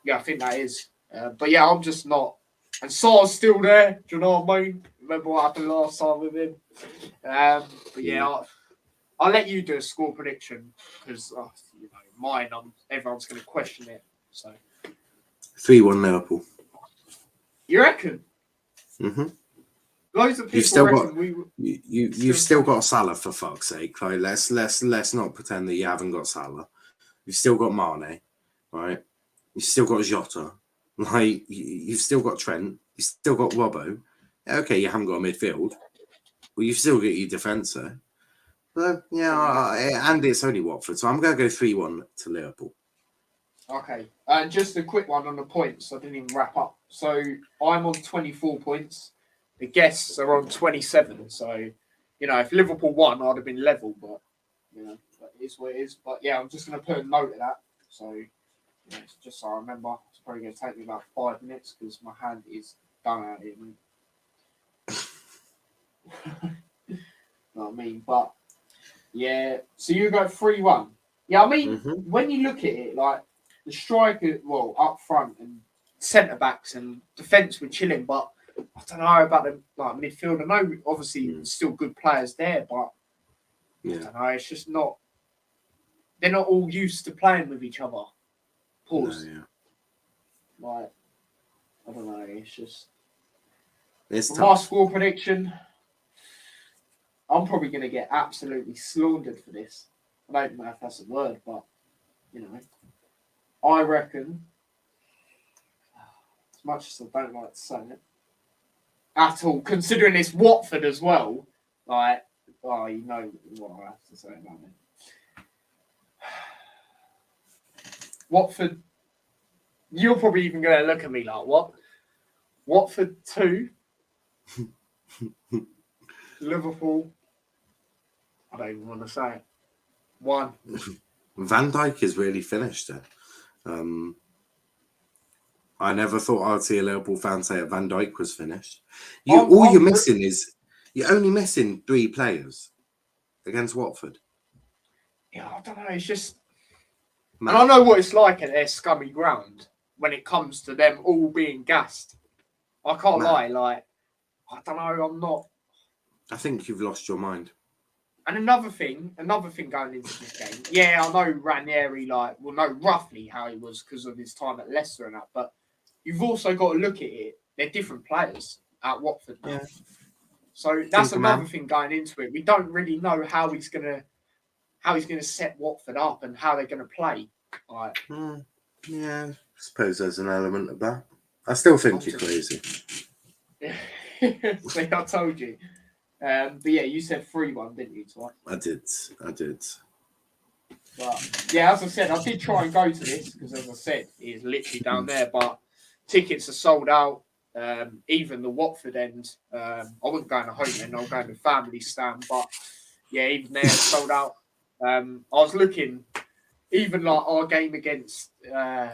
Yeah, I think that is. But yeah, I'm just not. And Sar's still there. Do you know what I mean? Remember what happened last time with him? But yeah, I'll let you do a score prediction because you know, mine. Everyone's going to question it. So 3-1 Liverpool. You reckon? Mm-hmm. Loads of people you've still got Salah, for fuck's sake. Like, let's not pretend that you haven't got Salah. You've still got Mane, right? You've still got Jota. Like, you've still got Trent. You've still got Robbo. Okay, you haven't got a midfield. Well, you've still got your defender. But yeah, and it's only Watford, so I'm going to go 3-1 to Liverpool. Okay, and just a quick one on the points. I didn't even wrap up. So I'm on 24 points. The guests are on 27. So, you know, if Liverpool won, I'd have been level. But, you know, it is what it is. But, yeah, I'm just going to put a note of that. So, you know, just so I remember. It's probably going to take me about 5 minutes because my hand is done out here. You know what I mean? But, yeah. So you go 3-1. Yeah, I mean, when you look at it, like, the striker, well, up front and centre-backs and defence were chilling, but I don't know about the midfield. I know, obviously, still good players there, but I don't know. It's just not. They're not all used to playing with each other. Pause. No, like, I don't know. It's just. My score prediction. I'm probably going to get absolutely slaughtered for this. I don't know if that's a word, but you know, I reckon. As much as I don't like to say it at all, considering it's Watford as well, like, oh, you know what I have to say about it. Watford, you're probably even going to look at me like, what? Watford 2, Liverpool, I don't even want to say it, 1. Van Dijk is really finished there. I never thought I'd see a Liverpool fan say that Van Dijk was finished. You're only missing 3 players against Watford. Yeah, I don't know. It's just, and I know what it's like at their scummy ground when it comes to them all being gassed. I can't lie. Like, I don't know. I'm not. I think you've lost your mind. And another thing going into this game. Yeah, I know Ranieri will know roughly how he was because of his time at Leicester and that, but you've also got to look at it. They're different players at Watford now. Yeah. So that's another thing going into it. We don't really know how he's gonna set Watford up and how they're gonna play. Like, yeah, I suppose there's an element of that. I still think you're crazy. See, I told you. But yeah, you said 3-1, didn't you, Ty? I did. But yeah, as I said, I did try and go to this because, as I said, it's literally down there. But tickets are sold out. Even the Watford end, I wasn't going to home end. I was going to family stand. But yeah, even there, it's sold out. I was looking, even like our game against, who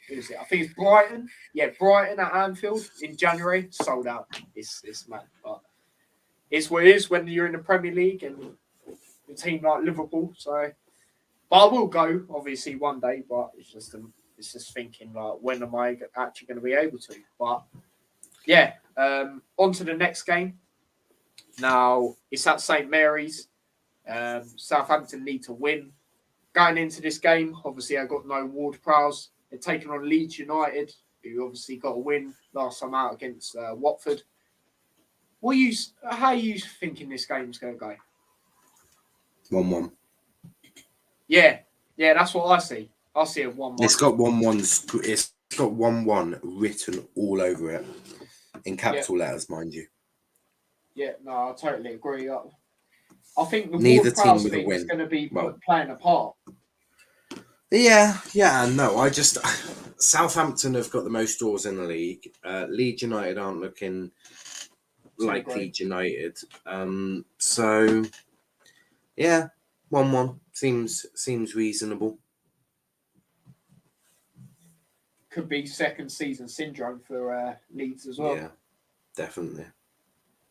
is it? I think it's Brighton. Yeah, Brighton at Anfield in January, sold out. It's mad. But it's what it is when you're in the Premier League and a team like Liverpool. So. But I will go, obviously, one day. But it's just thinking like, when am I actually going to be able to? But yeah, on to the next game. Now it's at St Mary's. Southampton need to win. Going into this game, obviously, I got no Ward-Prowse. They're taking on Leeds United, who obviously got a win last time out against Watford. How are you thinking this game's going to go? 1-1. Yeah, that's what I see. I see a 1-1. It's got 1-1. It's got 1-1 written all over it in capital letters, mind you. Yeah, no, I totally agree. I think the Neither team Ward-Prowse with a thing is win. going to be Well, playing a part. Yeah. No, Southampton have got the most draws in the league. Leeds United aren't looking like Leeds United. So yeah, 1-1 seems reasonable. Could be second season syndrome for Leeds as well. Yeah, definitely.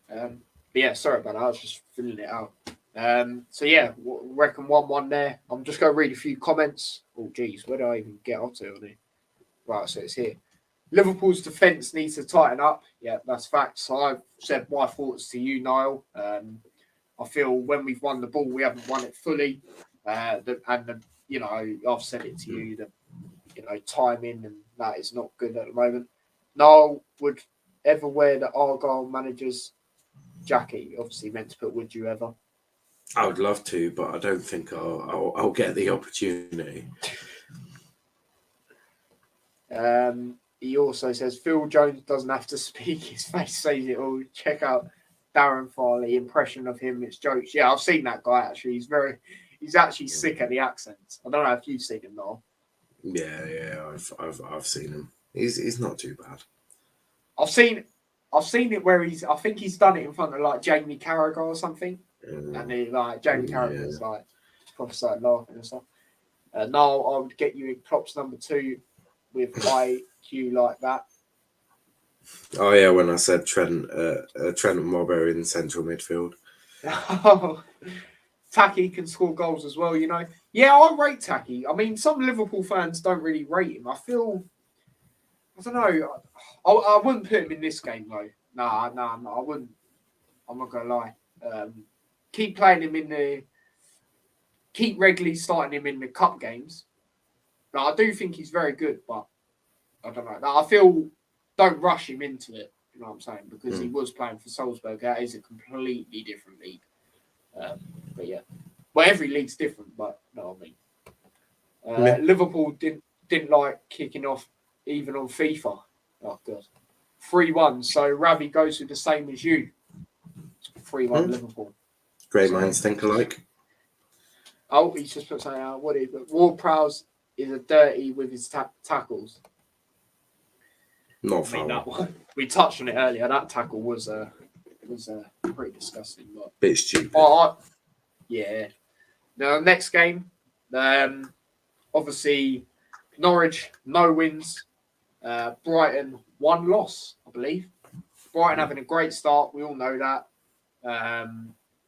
But yeah, sorry about that. I was just filling it out. So yeah, reckon 1-1 there. I'm just going to read a few comments. Oh geez, where do I even get onto on it? Right, so it's here. Liverpool's defence needs to tighten up. Yeah, that's facts. I've said my thoughts to you, Niall. I feel when we've won the ball, we haven't won it fully. I've said it to you that timing and that is not good at the moment. Niall would ever wear the Argyle manager's jacket. Obviously meant to put "Would you ever?" I would love to, but I don't think I'll get the opportunity. He also says Phil Jones doesn't have to speak; his face says it all. Check out Darren Farley impression of him. It's jokes. Yeah, I've seen that guy actually. He's actually sick at the accents. I don't know if you've seen him, Noel. Yeah, I've seen him. He's not too bad. I've seen it where I think he's done it in front of like Jamie Carragher or something, and Jamie Carragher's like prophesied laughing and stuff. Noel, I would get you in props number 2 with IQ like that. Oh yeah, when I said Trent and Robbo in central midfield. Taki can score goals as well, Yeah, I rate Taki. I mean, some Liverpool fans don't really rate him. I don't know. I wouldn't put him in this game though. Nah, I wouldn't. I'm not gonna lie. Keep playing him keep regularly starting him in the cup games. Now, I do think he's very good, but I don't know. Now, I feel don't rush him into it. You know what I'm saying? Because he was playing for Salzburg. That is a completely different league. But yeah, well, every league's different. But no, I mean, Liverpool didn't like kicking off even on FIFA. Oh god, 3-1. So Ravi goes with the same as you. 3-1 Liverpool. Great minds think alike. Oh, he's just put something out. What is it? Ward-Prowse is a dirty with his tackles. Not I mean, foul. that one. We touched on it earlier. That tackle was pretty disgusting. But bit stupid. Yeah. Now, next game, obviously, Norwich, no wins. Brighton, 1 loss, I believe. Brighton having a great start. We all know that.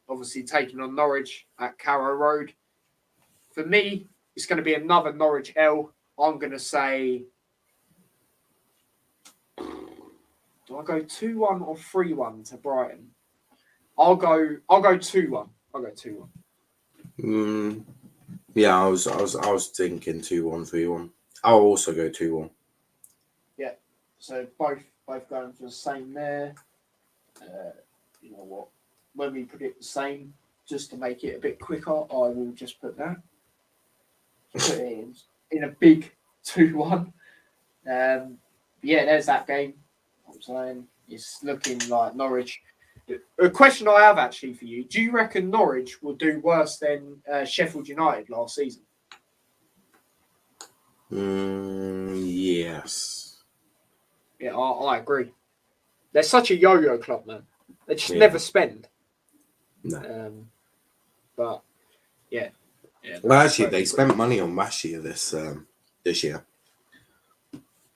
Obviously, taking on Norwich at Carrow Road. For me, it's going to be another Norwich L. I'm going to say, do I go 2-1 or 3-1 to Brighton? I'll go 2-1. I'll go 2-1. Yeah, I was thinking 2-1, 3-1. I'll also go 2-1. Yeah. So both going for the same there. You know what? When we put it the same, just to make it a bit quicker, I will just put that. Put it in a big 2-1. Yeah, there's that game. I'm saying it's looking like Norwich A question I have actually for you: do you reckon Norwich will do worse than Sheffield United last season? Yes. Yeah, I agree. They're such a yo-yo club, man. They just Yeah. never spend. No. But yeah. Well, actually, they spent money on Rashia this year.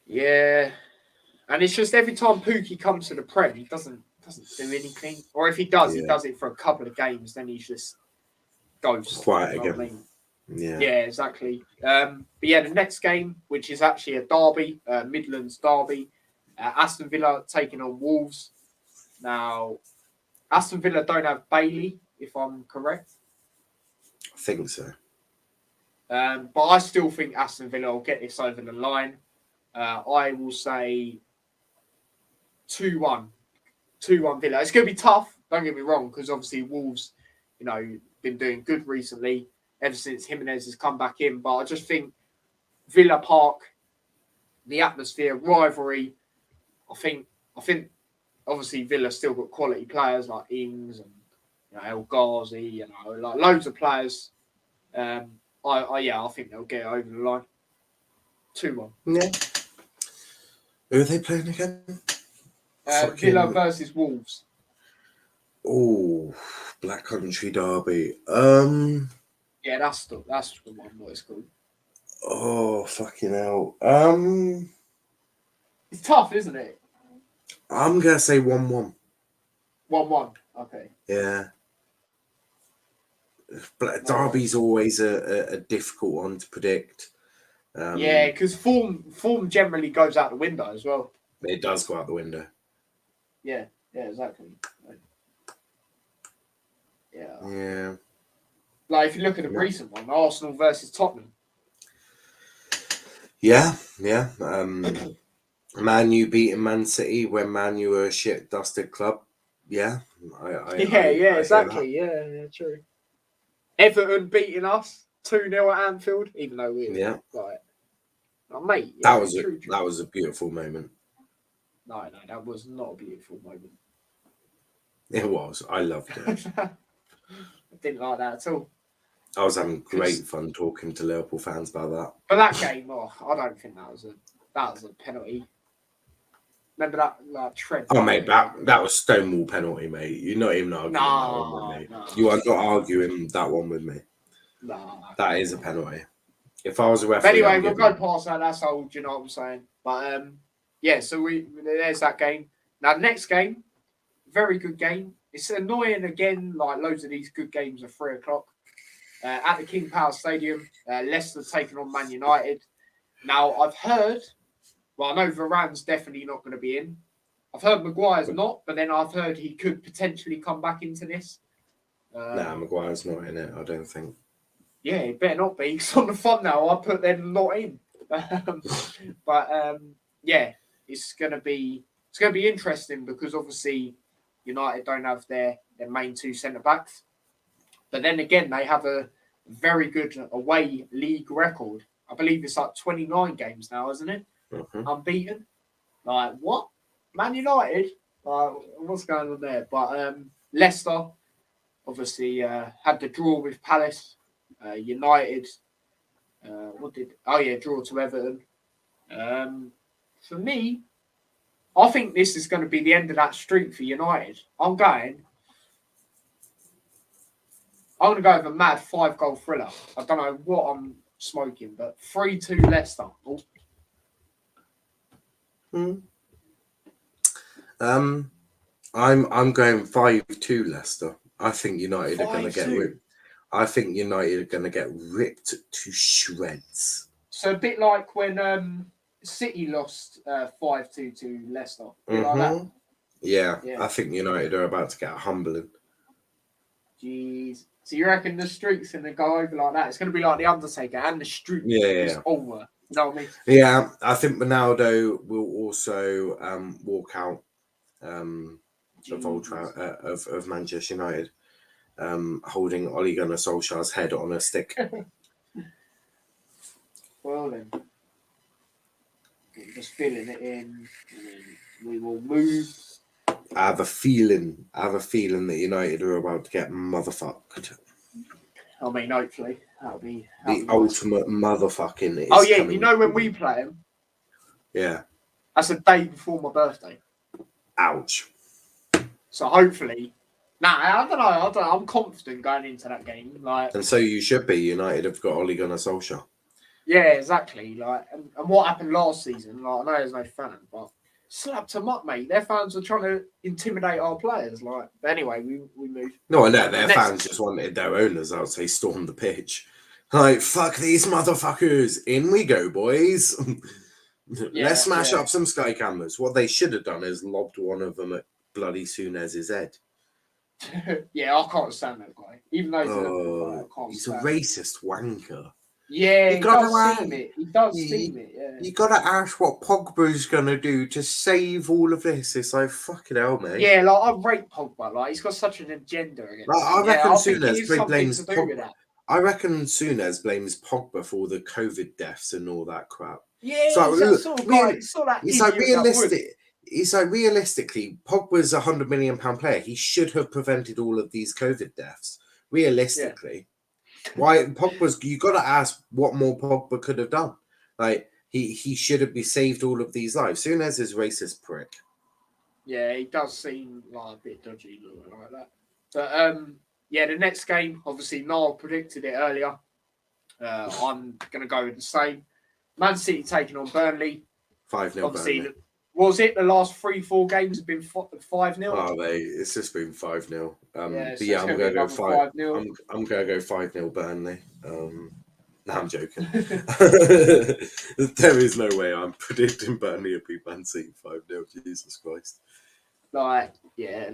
Yeah, and it's just every time Pookie comes to the Prem, he doesn't do anything. Or if he does, he does it for a couple of games. Then he's just ghost. Quiet you know again. what I mean? Yeah, exactly. But yeah, the next game, which is actually a derby, Midlands derby, Aston Villa taking on Wolves. Now, Aston Villa don't have Bailey, if I'm correct. I think so. But I still think Aston Villa will get this over the line. I will say 2-1. 2-1 Villa. It's going to be tough, don't get me wrong, because obviously Wolves, been doing good recently ever since Jimenez has come back in. But I just think Villa Park, the atmosphere, rivalry, I think obviously Villa still got quality players like Ings and El Ghazi, like loads of players. I think they'll get it over the line. 2-1. Yeah. Who are they playing again? Villa versus Wolves. Oh, Black Country Derby. Yeah, that's the one. What it's called. Oh, fucking hell. It's tough, isn't it? I'm gonna say 1-1. 1-1. Okay. Yeah. Derby's always a difficult one to predict. Yeah, because form generally goes out the window as well. It does go out the window. Yeah, exactly. Yeah. Like if you look at the recent one, Arsenal versus Tottenham. Yeah. Man U beating Man City when Man U were a shit dusted club. Yeah. Exactly. Yeah, true. Everton beating us 2-0 at Anfield, even though we mate. Yeah, that was a beautiful moment. No, that was not a beautiful moment. It was. I loved it. I didn't like that at all. I was having great fun talking to Liverpool fans about that. But that game, I don't think that was a penalty. Remember that Trent? Oh, mate, that was Stonewall penalty, mate. You're not even arguing that one with me. No. You are not arguing that one with me. No. That is a penalty. If I was a referee, anyway, we'll go past that. That's old, you know what I'm saying? But so there's that game. Now, the next game, very good game. It's annoying again, like loads of these good games are 3:00. At the King Power Stadium, Leicester taking on Man United. Now, I've heard, I know Varane's definitely not going to be in. I've heard Maguire's not, but then I've heard he could potentially come back into this. Maguire's not in it, I don't think. Yeah, it better not be. It's on the thumbnail. I put them not in. It's gonna be interesting because obviously United don't have their main two centre backs, but then again they have a very good away league record. I believe it's like 29 games now, isn't it? Mm-hmm. Unbeaten. Like what? Man United? What's going on there? But Leicester obviously had the draw with Palace. United, draw to Everton. For me, I think this is going to be the end of that streak for United. I'm going to go with a mad 5-goal thriller. I don't know what I'm smoking, but 3-2 Leicester. I'm going 5-2 Leicester. I think United are going to get ripped. I think United are going to get ripped to shreds. So a bit like when City lost 5-2 to Leicester. Mm-hmm. Like that. Yeah, I think United are about to get humbling. Jeez. So you reckon the streak's going to go over like that? It's going to be like The Undertaker and the streak is over. You know what I mean? Yeah, I think Ronaldo will also walk out of Manchester United. Holding Ole Gunnar Solskjaer's head on a stick. Well then, just filling it in, and then we will move I have a feeling that United are about to get motherfucked. I mean, hopefully that'll be The nice. ultimate motherfucking is Oh yeah, coming. you know when we play them, Yeah. that's a day before my birthday. Ouch. So hopefully, I don't know. I'm confident going into that game. Like, And so you should be. United have got Ole Gunnar Solskjaer. yeah, exactly. Like, and what happened last season? Like, I know there's no fan, but slapped them up, mate. Their fans were trying to intimidate our players. Like, but anyway, we moved. No, I know their fans just wanted their owners out. They stormed the pitch. Like, fuck these motherfuckers. In we go, boys. Let's smash up some sky cameras. What they should have done is lobbed one of them at bloody Sunez's head. Yeah, I can't stand that guy. Even though he's he's a racist wanker. Yeah, he does seem it. He does seem it, yeah. You gotta ask what Pogba's gonna do to save all of this. It's like, fucking hell, mate. Yeah, like, I rate Pogba. Like, he's got such an agenda against like, I reckon Sunez blames Pogba. I reckon Sunez blames Pogba for all the COVID deaths and all that crap. Yeah, so, he's that sort of guy. He's like realistic. It's like realistically, Pogba's £100 million player. He should have prevented all of these COVID deaths. Realistically, why Pogba's? You got to ask what more Pogba could have done. Like he should have saved all of these lives. Sunez is racist prick. Yeah, he does seem like a bit dodgy, like that. But yeah, the next game, obviously, Niall predicted it earlier. I'm gonna go with the same. Man City taking on Burnley. 5-0 Obviously, Burnley. Was it the last 3-4 games have been 5-0? Oh, mate, it's just been 5-0. I'm gonna go 5-0. I'm gonna go 5-0 Burnley. No, I'm joking. There is no way I'm predicting Burnley will beat Man City 5-0. Jesus Christ. Like, I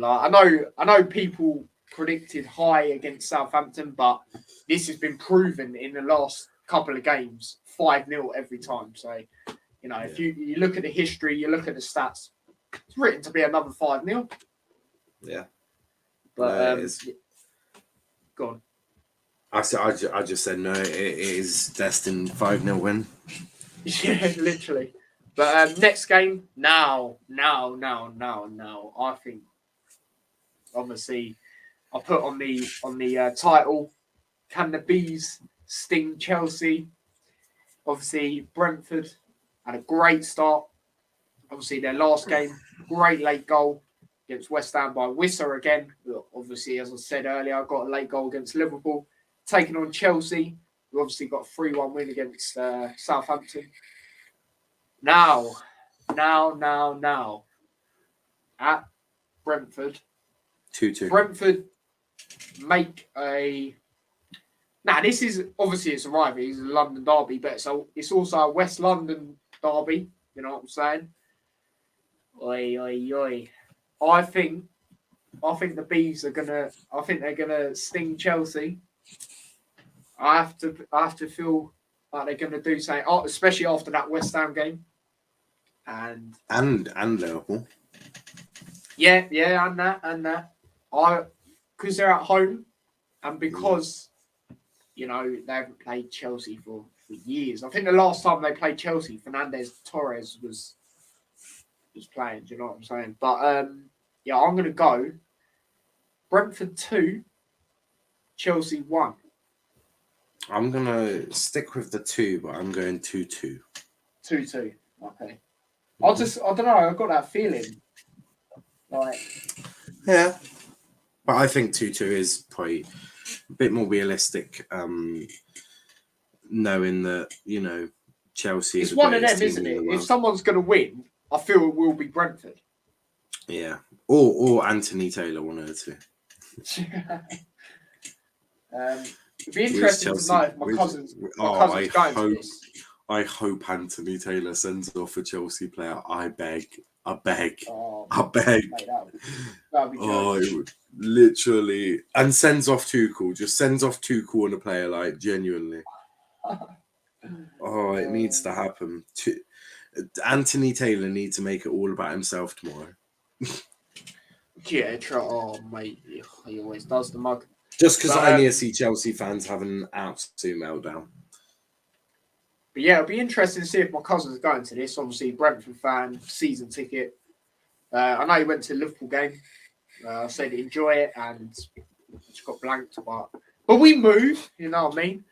know people predicted high against Southampton, but this has been proven in the last couple of games, 5-0 every time. So, if you look at the history, you look at the stats, it's written to be another 5-0. Yeah. But go on. I just said no, it is destined 5-0 win. Yeah, literally. But next game, now. I think, obviously, I put on the title, can the Bees sting Chelsea? Obviously, Brentford had a great start. Obviously, their last game, great late goal against West Ham by Wissa again. Obviously, as I said earlier, I got a late goal against Liverpool. Taking on Chelsea, we obviously got a 3-1 win against Southampton. Now, at Brentford. 2-2. Brentford make a... this is, obviously it's a rivalry, it's a London derby, but it's also a West London derby, you know what I'm saying? Oi. I think the Bees are they're gonna sting Chelsea. I have to feel like they're gonna do something, especially after that West Ham game. And Liverpool. Yeah, and that. Because they're at home, and because they haven't played Chelsea for years. I think the last time they played Chelsea, Fernandez Torres was playing. Do you know what I'm saying? But I'm gonna go Brentford 2, Chelsea 1. I'm gonna stick with the 2, but I'm going 2-2. 2-2. Okay. I don't know. I've got that feeling. Yeah, but I think 2-2 is probably a bit more realistic. Knowing that Chelsea is one of them, isn't it? If someone's going to win, I feel it will be Brentford. Yeah, or Anthony Taylor, one of the two. It'd be interesting to know if my cousin's going to this. I hope Anthony Taylor sends off a Chelsea player. I beg. Oh, Mate, that'd be it would literally, and sends off Tuchel. Just sends off Tuchel and a player, like, genuinely. It needs to happen. Anthony Taylor needs to make it all about himself tomorrow. Yeah, mate, he always does the mug. Just because I need to see Chelsea fans having an absolute meltdown. But yeah, it'll be interesting to see if my cousin's going to this. Obviously, Brentford fan, season ticket. I know he went to the Liverpool game. I said enjoy it and just got blanked, but we move, you know what I mean?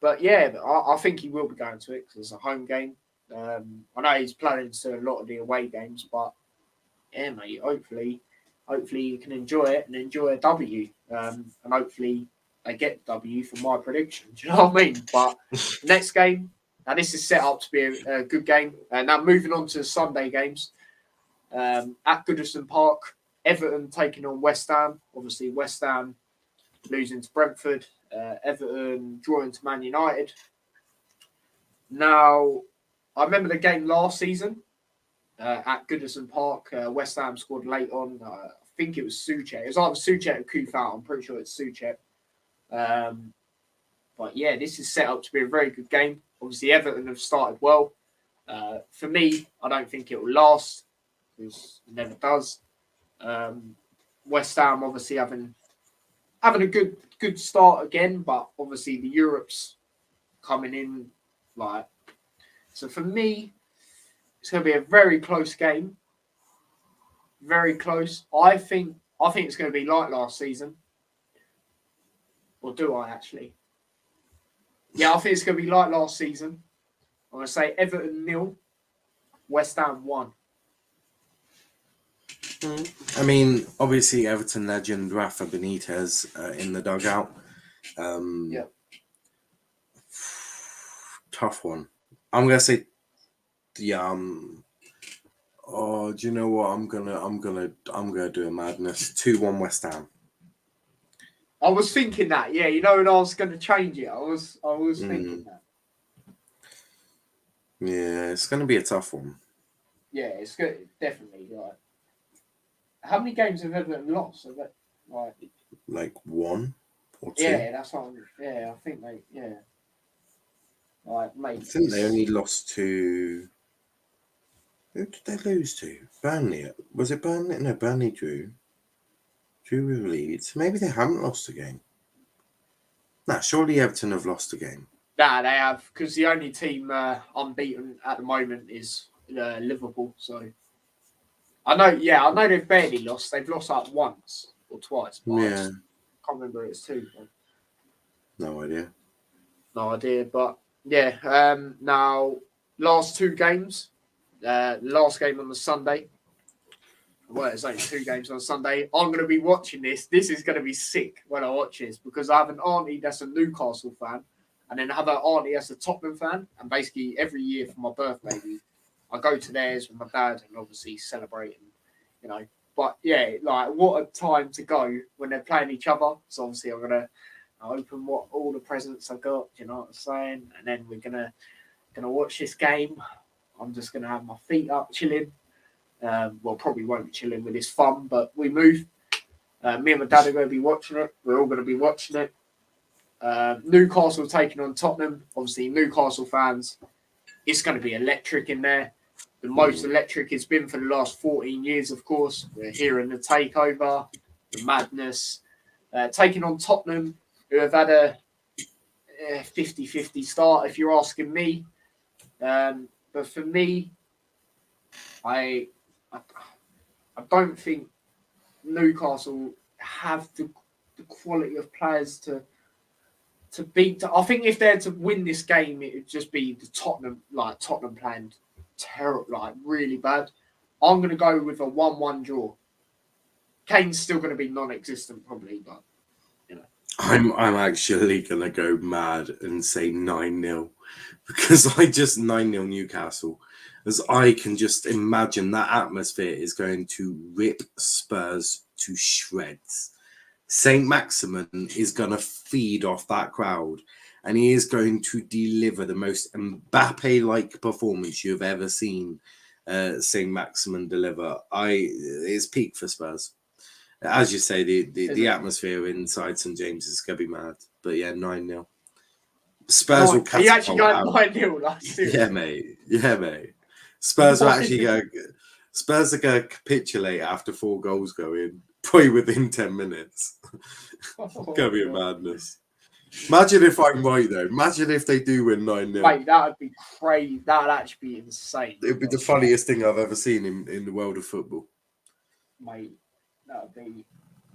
But yeah, I think he will be going to it because it's a home game. I know he's planning to a lot of the away games, but yeah, mate, hopefully you can enjoy it and enjoy a W. And hopefully they get the W for my prediction. Do you know what I mean? But next game, now this is set up to be a good game. Now moving on to Sunday games. At Goodison Park, Everton taking on West Ham. Obviously, West Ham losing to Brentford. Everton drawing to Man United. Now, I remember the game last season at Goodison Park. West Ham scored late on. I think it was Soucek. It was either Soucek or Kufal. I'm pretty sure it's Soucek. But yeah, this is set up to be a very good game. Obviously, Everton have started well. For me, I don't think it will last because it never does. West Ham obviously having a good start again, but obviously the Europe's coming in like. So for me, it's going to be a very close game. Very close. I think it's going to be like last season. Or do I actually? Yeah, I think it's going to be like last season. I'm going to say Everton 0, West Ham 1. I mean, obviously Everton legend Rafa Benitez in the dugout. Yeah. Tough one. I'm gonna say, yeah. Oh, do you know what? I'm gonna do a madness. 2-1 West Ham. I was thinking that. Yeah, you know, when I was going to change it, I was thinking that. Yeah, it's gonna be a tough one. Yeah, it's good. Definitely right. How many games have Everton lost? Have they, like 1 or 2? Yeah, that's what. I think they. Yeah. Mate. I think they only lost to. Who did they lose to? Burnley. Was it Burnley? No, Burnley drew. Drew with Leeds. Maybe they haven't lost a game. Nah, surely Everton have lost a game. Nah, they have, because the only team unbeaten at the moment is Liverpool. So I know they've barely lost. They've lost like once or twice. But I can't remember it's 2. But... No idea. But yeah. Now, last 2 games. Last game on the Sunday. Well, it's only 2 games on Sunday. I'm going to be watching this. This is going to be sick when I watch this because I have an auntie that's a Newcastle fan, and then I have an auntie that's a Tottenham fan. And basically, every year for my birthday, I go to theirs with my dad and obviously celebrate. And, you know, but yeah, like what a time to go when they're playing each other. So obviously, I'm gonna open all the presents I got. You know what I'm saying? And then we're gonna watch this game. I'm just gonna have my feet up, chilling. Well, probably won't be chilling with this fun, but we move. Me and my dad are going to be watching it. We're all going to be watching it. Newcastle taking on Tottenham. Obviously, Newcastle fans, it's going to be electric in there. The most electric it's been for the last 14 years, of course. We're hearing the takeover, the madness. Taking on Tottenham, who have had a 50-50 start, if you're asking me. But for me, I don't think Newcastle have the quality of players to beat. I think if they're to win this game, it would just be the Tottenham playing terrible, really bad. I'm going to go with a 1-1 draw. Kane's still going to be non-existent probably, but you know. I'm actually going to go mad and say 9-0 because I just 9-0 Newcastle. As I can just imagine that atmosphere is going to rip Spurs to shreds. St. Maximin is going to feed off that crowd and he is going to deliver the most Mbappe-like performance you've ever seen St. Maximin deliver. It's peak for Spurs. As you say, the atmosphere inside St. James is going to be mad. But yeah, 9-0. Spurs will catch. Are you actually going 9-0? Yeah, mate. Spurs are going to capitulate after 4 goals go in, probably within 10 minutes. It's going to be a madness. Imagine if I'm right, though. Imagine if they do win 9-0. Mate, that would be crazy. That would actually be insane. It would be the funniest thing I've ever seen in the world of football. mate, that would be.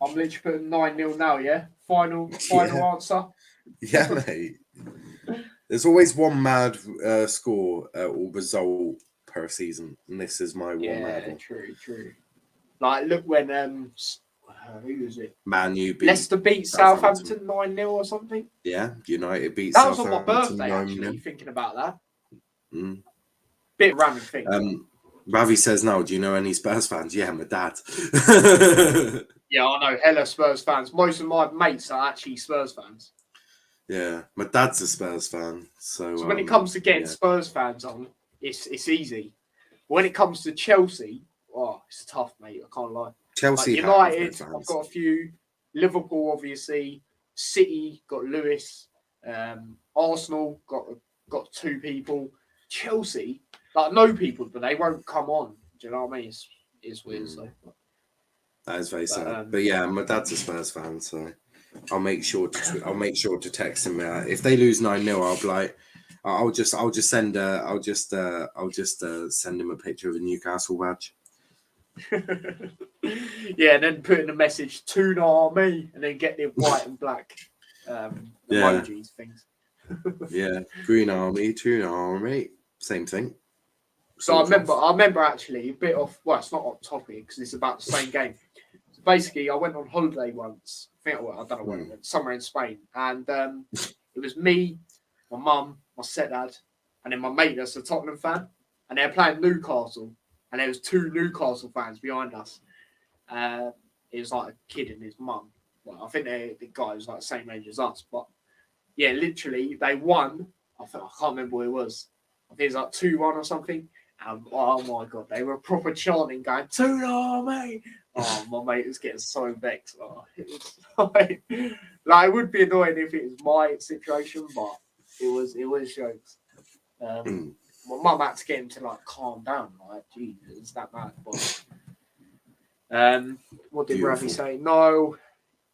I'm literally putting 9-0 now. Yeah, final Yeah. answer. Yeah, mate. There's always one mad score or result per season, and this is my one mad one. True. Like, look when who was it? Man U beat Leicester beat Southampton 9-0 or something. Yeah, United beat That was on Southampton my birthday, 9-0. actually, thinking about that. Mm. Bit of random thing. Ravi says now, do you know any Spurs fans? Yeah, my dad. Yeah, I know hella Spurs fans. Most of my mates are actually Spurs fans. Yeah, my dad's a Spurs fan. So when it comes to getting Spurs fans on, it's easy. When it comes to Chelsea, it's tough, mate. I can't lie. Chelsea, like United, I've got a few. Liverpool, obviously. City got Lewis. Arsenal got 2 people. Chelsea, like no people, but they won't come on. Do you know what I mean? It's weird. So. That is very sad. But yeah, my dad's a Spurs fan, so I'll make sure to text him. If they lose 9-0, I'll be like, I'll just send him a picture of a Newcastle badge. Yeah, and then put in a message, "Tune Army," and then get the white and black emojis things. Yeah, Green Army, Tune Army, same thing. So I remember actually a bit off. Well, it's not off topic because it's about the same game. So basically, I went on holiday once. I don't know where I went, somewhere in Spain, and it was me, my mum, my stepdad, and then my mate that's a Tottenham fan, and they're playing Newcastle, and there was 2 Newcastle fans behind us. It was like a kid and his mum. Well, I think the guy was like the same age as us, but yeah, literally they won. I can't remember what it was. I think it was like 2-1 or something. And oh my god, they were proper chanting, going "Tuna, mate!" Oh, my mate was getting so vexed. It was like it would be annoying if it was my situation, but it was jokes. My mum had to get him to like calm down. Like, geez, it's that bad. But what did Ravi say? No,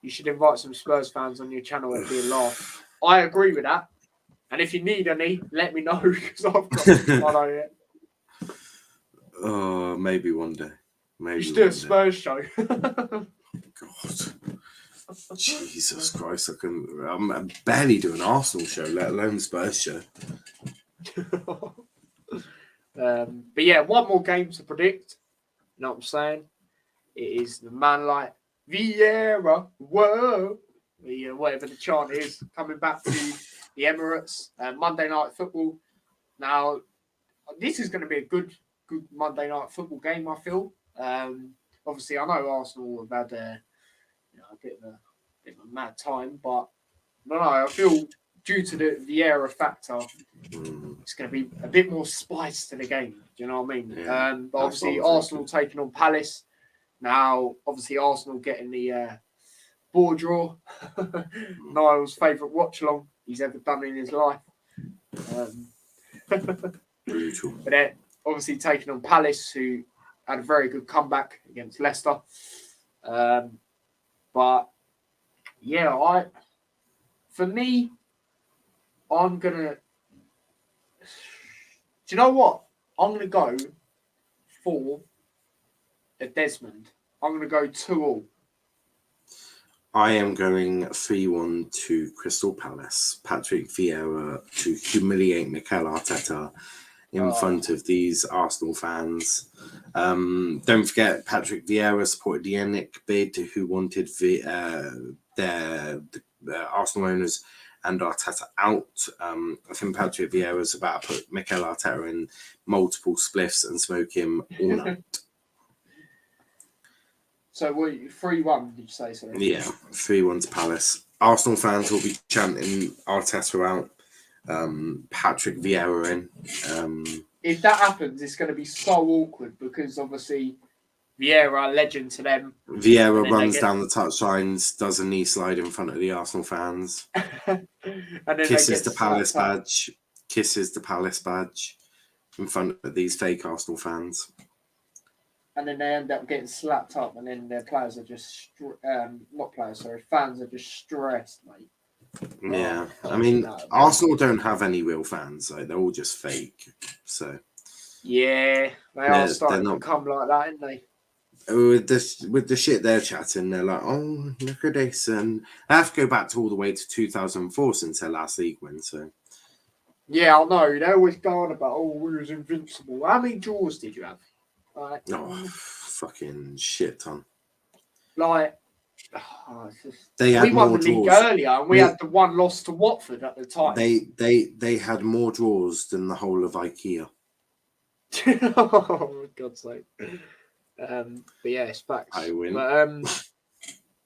you should invite some Spurs fans on your channel. It'd be a laugh. I agree with that. And if you need any, let me know because I've got I know yet. Oh, maybe one day. Maybe you should do a Spurs show. God, Jesus Christ! I'm barely doing an Arsenal show, let alone Spurs show. But yeah, one more game to predict. You know what I'm saying? It is the man like Vieira. Whoa, whatever the chant is, coming back to the Emirates. Monday Night Football. Now, this is going to be a good Monday Night Football game, I feel. Obviously, I know Arsenal have had a bit of a mad time, but I feel due to the Vieira factor, it's going to be a bit more spice to the game. Do you know what I mean? Yeah, but obviously, Arsenal taking on Palace. Now, obviously, Arsenal getting the ball draw. Niall's favourite watch-along he's ever done in his life. Brutal. But then, obviously, taking on Palace, who had a very good comeback against Leicester. But, yeah, for me, I'm going to... Do you know what? I'm going to go for a Desmond. I'm going to go 2-2. I am going 3-1 to Crystal Palace. Patrick Vieira to humiliate Mikel Arteta in front of these Arsenal fans. Don't forget, Patrick Vieira supported the ENIC bid, who wanted the Arsenal owners and Arteta out. I think Patrick Vieira is about to put Mikel Arteta in multiple spliffs and smoke him all night. So, 3-1, did you say? Sorry? Yeah, 3-1 to Palace. Arsenal fans will be chanting Arteta out, Patrick Vieira in. If that happens, it's going to be so awkward because obviously Vieira, legend to them. Vieira runs down the touchlines, does a knee slide in front of the Arsenal fans, and then kisses the Palace badge in front of these fake Arsenal fans. And then they end up getting slapped up, and then their players are just fans are just stressed, mate. Yeah, I mean, Arsenal don't have any real fans, they're all just fake. So yeah, they are starting to come like that, aren't they? with the shit they're chatting, they're like, oh, look at this, and I have to go back to all the way to 2004 since their last league win. So Yeah, I know. They always go on about, oh, we was invincible. How many draws did you have? Like, fucking shit ton. Like, They had we won more the league draws. earlier, and we had the one loss to Watford at the time. They had more draws than the whole of IKEA. Oh, for God's sake. But yeah, it's facts. I win. But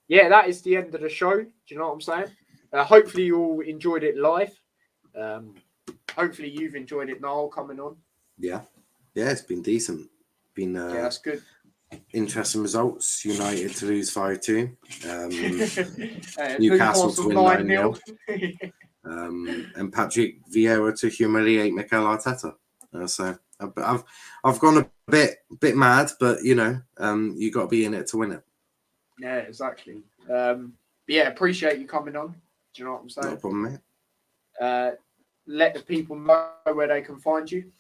yeah, that is the end of the show. Do you know what I'm saying? Hopefully you all enjoyed it live. Hopefully you've enjoyed it, Niall, coming on. Yeah, it's been decent. Been Yeah, that's good. Interesting results. United to lose 5-2. Newcastle Newcastle to win 9-0. And Patrick Vieira to humiliate Mikel Arteta. So I've gone a bit mad, but you know, you got to be in it to win it. Yeah, exactly. But yeah, appreciate you coming on. Do you know what I'm saying? No problem, mate. Let the people know where they can find you.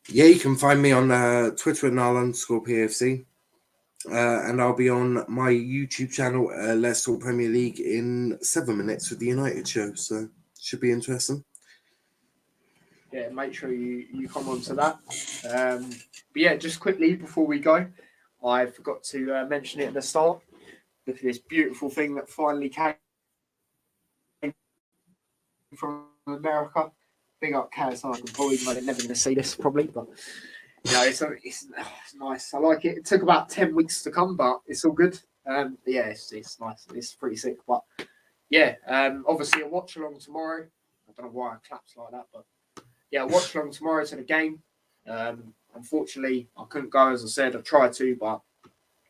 Yeah, you can find me on Twitter at NIALL_PFC. And I'll be on my YouTube channel, Let's Talk Premier League, in 7 minutes with the United show. So should be interesting. Yeah, make sure you come on to that. But yeah, just quickly before we go, I forgot to mention it at the start. Look at this beautiful thing that finally came from America. Big up KSI and Boyd. They're never going to see this probably, but you know, it's nice. I like it. It took about 10 weeks to come, but it's all good. But yeah, it's nice. It's pretty sick. But yeah, obviously a watch along tomorrow. I don't know why I claps like that, but yeah, watch along tomorrow to the game. Unfortunately, I couldn't go, as I said. I tried to, but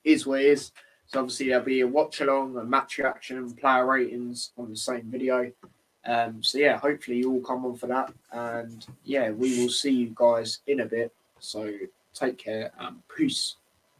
it is what it is. So obviously there'll be a watch along, a match reaction, and player ratings on the same video. So yeah, hopefully you all come on for that. And yeah, we will see you guys in a bit. So take care and peace.